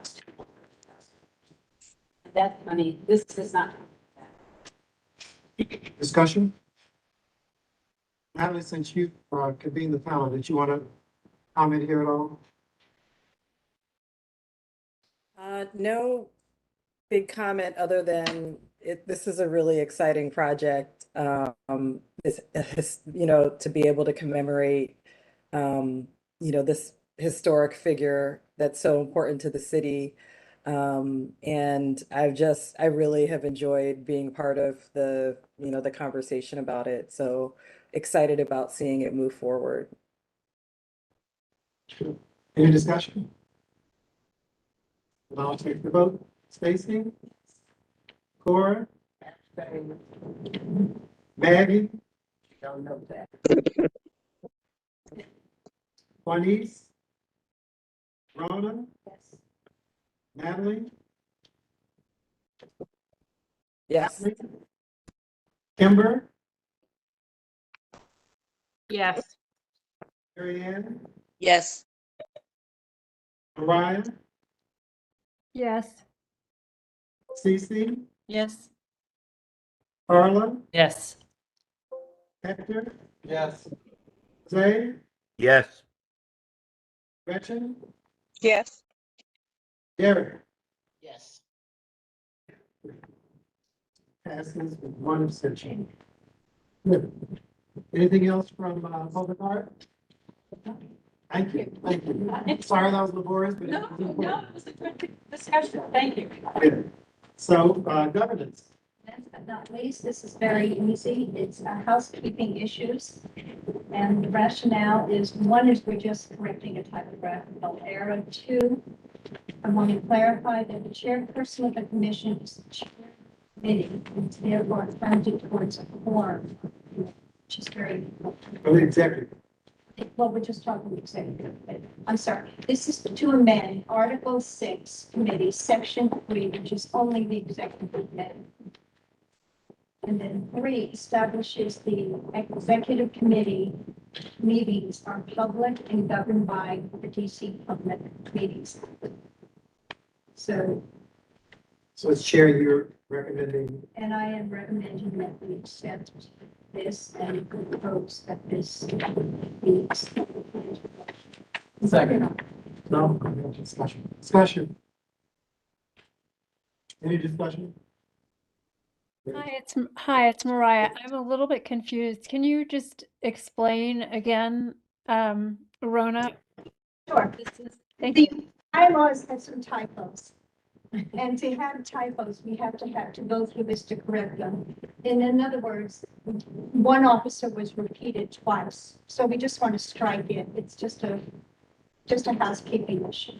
that money, this is not. Discussion? Natalie, since you convened the panel, did you want to comment here at all? No big comment other than this is a really exciting project. It's, you know, to be able to commemorate, you know, this historic figure that's so important to the city. And I really have enjoyed being part of the, you know, the conversation about it. So excited about seeing it move forward. Any discussion? And I'll take the vote. Stacy? Cora? Maggie? Don't know that. Juanice? Rhona? Yes. Natalie? Yes. Kymber? Yes. Marion? Yes. Marion? Yes. Cece? Yes. Carla? Yes. Hector? Yes. Zay? Yes. Gretchen? Yes. Gary? Yes. Passes with 1 abstention. Good. Anything else from public art? Thank you. Thank you. Sorry that was laborious, but No, it was a good discussion. Thank you. Good. So governance. Last but not least, this is very easy. It's housekeeping issues. And the rationale is, 1 is we're just correcting a typographical error. 2, I want to clarify that the chairperson of the commission is the chair of the committee. It's therefore counted towards a quorum, which is very important. Oh, executive. Well, we're just talking executive. I'm sorry. This is to amend Article 6 Committee, Section 3, which is only the executive committee. And then 3 establishes the executive committee meetings are public and governed by the DC Public Meetings. So, So as chair, you're recommending. and I am recommending that we accept this and propose that this be. Second. No, discussion. Discussion. Any discussion? Hi, it's Mariah. I'm a little bit confused. Can you just explain again, Rhona? Sure. Thank you. The bylaws have some typos. And to have typos, we have to go through this to correct them. And in other words, 1 officer was repeated twice. So we just want to strike it. It's just a housekeeping issue.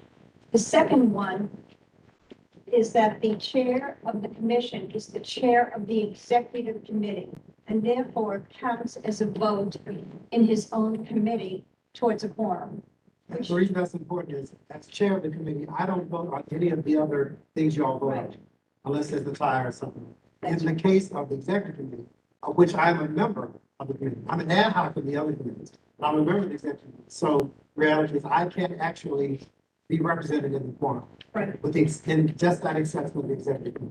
The second one is that the chair of the commission is the chair of the executive committee and therefore counts as a vote in his own committee towards a quorum. The reason that's important is, as chair of the committee, I don't vote on any of the other things you all vote on, unless there's a tie or something. In the case of the executive committee, of which I'm a member of the committee, I'm an ad hoc of the other committees. I'm a member of the executive. So reality is I can't actually be represented in the forum. Right. With the, in just that exception of the executive.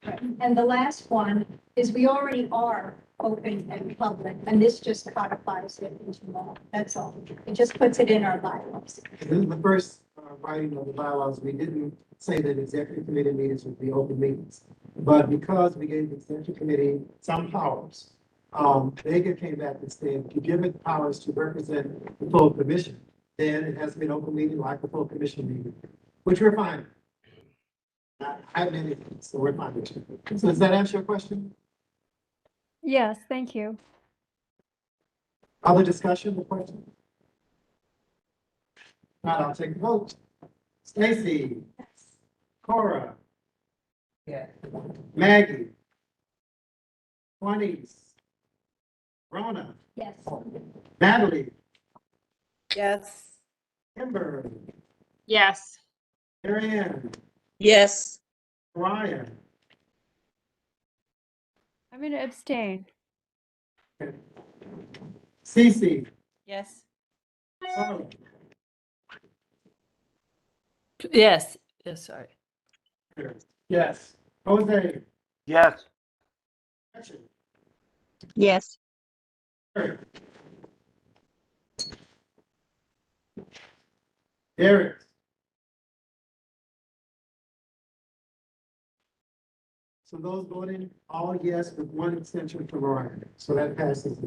Right. And the last one is we already are open and public, and this just codifies it into law. That's all. It just puts it in our bylaws. In the first writing of the bylaws, we didn't say that executive committee meetings would be open meetings. But because we gave the executive committee some powers, Vega came back and said, if you give it powers to represent the full commission, then it has to be an open meeting like the full commission meeting, which we're fine. I have many things, so we're fine with it. So does that answer your question? Yes, thank you. Other discussion or question? Now I'll take a vote. Stacy. Cora. Yeah. Maggie. Juanice. Rhona. Yes. Natalie. Yes. Kymber. Yes. Marion. Yes. Marion. I'm going to abstain. Cece. Yes. Sorry. Yes, yes, sorry. Yes. Jose. Yes. Gretchen. Yes. Derek. So those voting, all yes, with one extension for Marion. So that passes.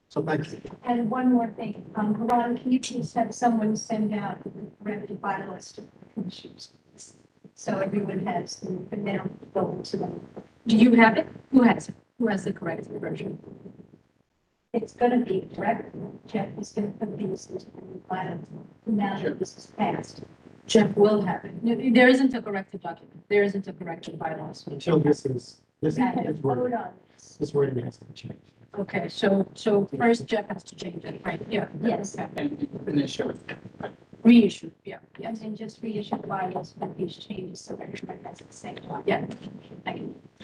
So thank you. And one more thing, Ron, can you please have someone send out the corrected bylaws to commissioners? So everyone has, but now go to them. Do you have it? Who has it? Who has the corrected version? It's gonna be correct. Jeff is gonna put these into the bylaws. Now that this is passed. Jeff will have it. No, there isn't a corrected document. There isn't a corrected bylaws. Until this is I have to vote on this. this wording has to be changed. Okay, so first Jeff has to change it, right? Yeah. Yes. And finish it. Reissue, yeah, And then just reissue the bylaws with these changes, so everyone has the same one. yeah.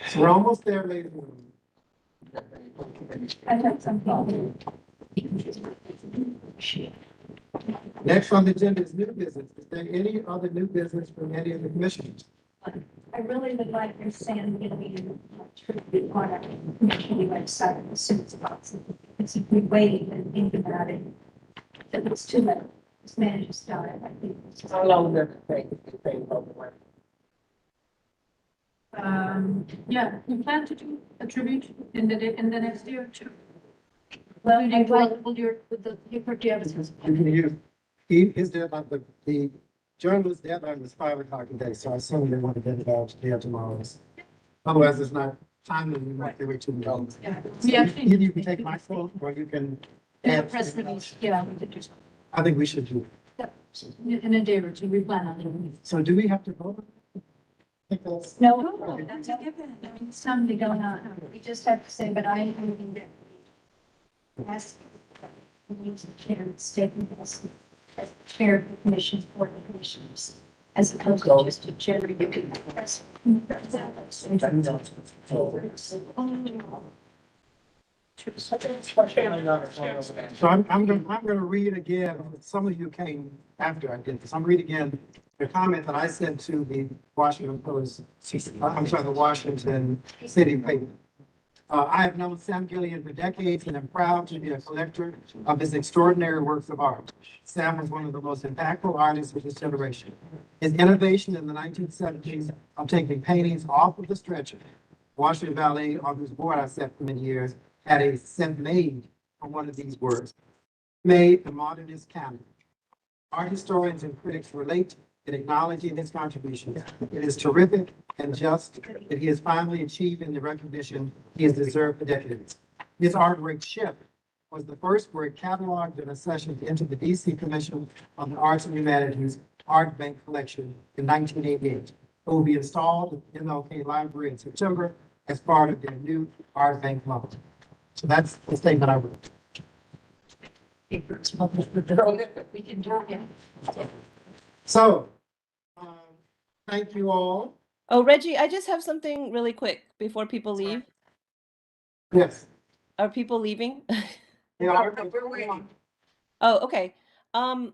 So we're almost there, ladies and gentlemen. I have something. Next on the agenda is new business. Is there any other new business from any of the commissioners? I really would like to send you tribute on our community website as soon as possible. Because if we wait and think about it, then it's too late. This man just died, I think. How long does it take to pay for the work? Yeah, you plan to do a tribute in the next year or two? Well, You I need like, with your You can use, his deadline, the journalist deadline was 5 o'clock today, so I assume they want to get it out today or tomorrow. Otherwise, it's not timely, we want to wait too long. Yeah. Either you can take my phone or you can add. Press release, yeah, we could do something. I think we should do. In a day or two, we plan on doing it. So do we have to vote? I think that's. no, that's a given. I mean, something going on. We just have to say, but I am moving that. Ask. The chair statement as chair of the commission for the commissioners, as opposed to just a general. So I'm gonna read again, some of you came after I did this, I'm reading again the comment that I sent to the Washington Post, the Washington City paper. I have known Sam Gillian for decades and am proud to be a collector of his extraordinary works of art. Sam was one of the most impactful artists of his generation. His innovation in the 1970s of taking paintings off of the stretcher, Washington Ballet, on whose board I sat for many years, had a set made from one of these words, made the modernist canon. Art historians and critics relate in acknowledging his contributions. It is terrific and just that he has finally achieved in the recognition he has deserved for decades. His artwork, Ship, was the first work cataloged in a session into the DC Commission on the Arts and Humanities Art Bank Collection in 1988. It will be installed at the MLK Library in September as part of their new Art Bank loan. So that's the statement I wrote. We can do it. So, thank you all. Oh, Reggie, I just have something really quick before people leave. Yes. Are people leaving? We're waiting. Oh, okay. I'm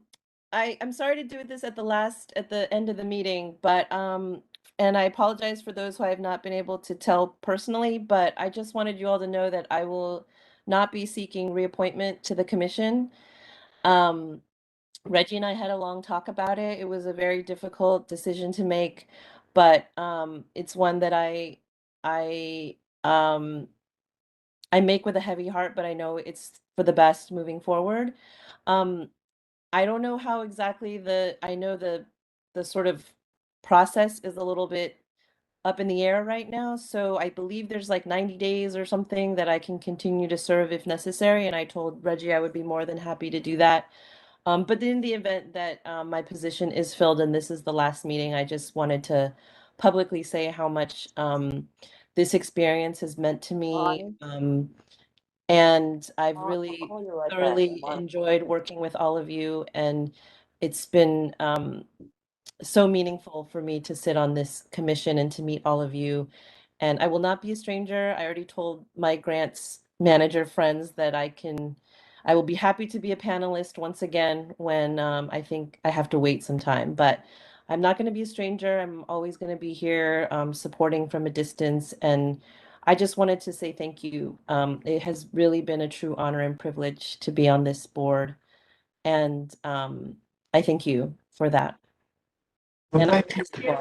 sorry to do this at the end of the meeting, but and I apologize for those who I have not been able to tell personally, but I just wanted you all to know that I will not be seeking reappointment to the commission. Reggie and I had a long talk about it. It was a very difficult decision to make, but it's one that um I make with a heavy heart, but I know it's for the best moving forward. Um, I don't know how exactly I know the sort of process is a little bit up in the air right now. So I believe there's like 90 days or something that I can continue to serve if necessary. And I told Reggie I would be more than happy to do that. But in the event that my position is filled and this is the last meeting, I just wanted to publicly say how much this experience has meant to me. And I've really thoroughly enjoyed working with all of you, and it's been so meaningful for me to sit on this commission and to meet all of you. And I will not be a stranger. I already told my grants manager friends that I will be happy to be a panelist once again when I think I have to wait some time, but I'm not going to be a stranger. I'm always going to be here supporting from a distance. And I just wanted to say thank you. It has really been a true honor and privilege to be on this board. And I thank you for that. Well, And thank you.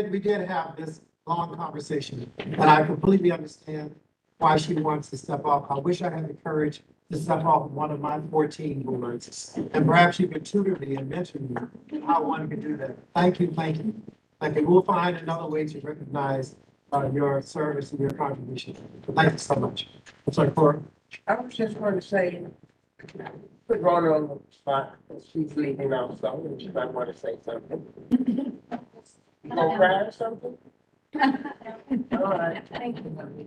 We did have this long conversation, and I completely understand why she wants to step off. I wish I had the courage to step off one of my 14 boards, and perhaps you could tutor me and mentor me how one could do that. Thank you, thank you. Thank you. We'll find another way to recognize your service and your contribution. Thank you so much. I'm sorry, Cora. I was just going to say, put Rhona on the spot, she's leaving now, so and she might want to say something. You gonna cry or something? All right. Thank you.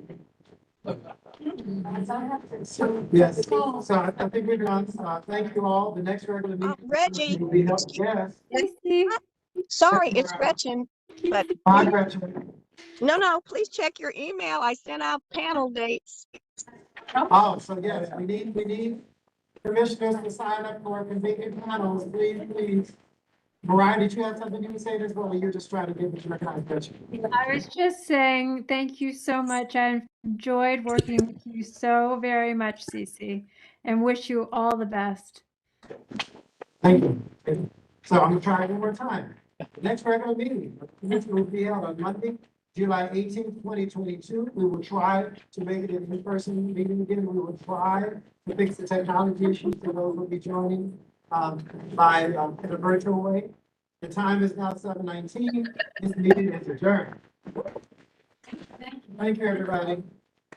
Yes, so I think we're done. Thank you all. The next regular meeting. Reggie. Will be held. Yes. Sorry, it's Gretchen, but Bye, Gretchen. no, please check your email. I sent out panel dates. Oh, so yes, we need commissioners to sign up for convenient panels, please. Marion, did you have something you would say as well, or you're just trying to give us your kind of question? I was just saying, thank you so much. I enjoyed working with you so very much, Cece, and wish you all the best. Thank you. So I'm gonna try it one more time. The next regular meeting, will be held on Monday, July 18th, 2022. We will try to make it an in-person meeting again. We will try to fix the technology issues for those who will be joining in a virtual way. The time is now 7:19. This meeting is adjourned. Thank you, everybody.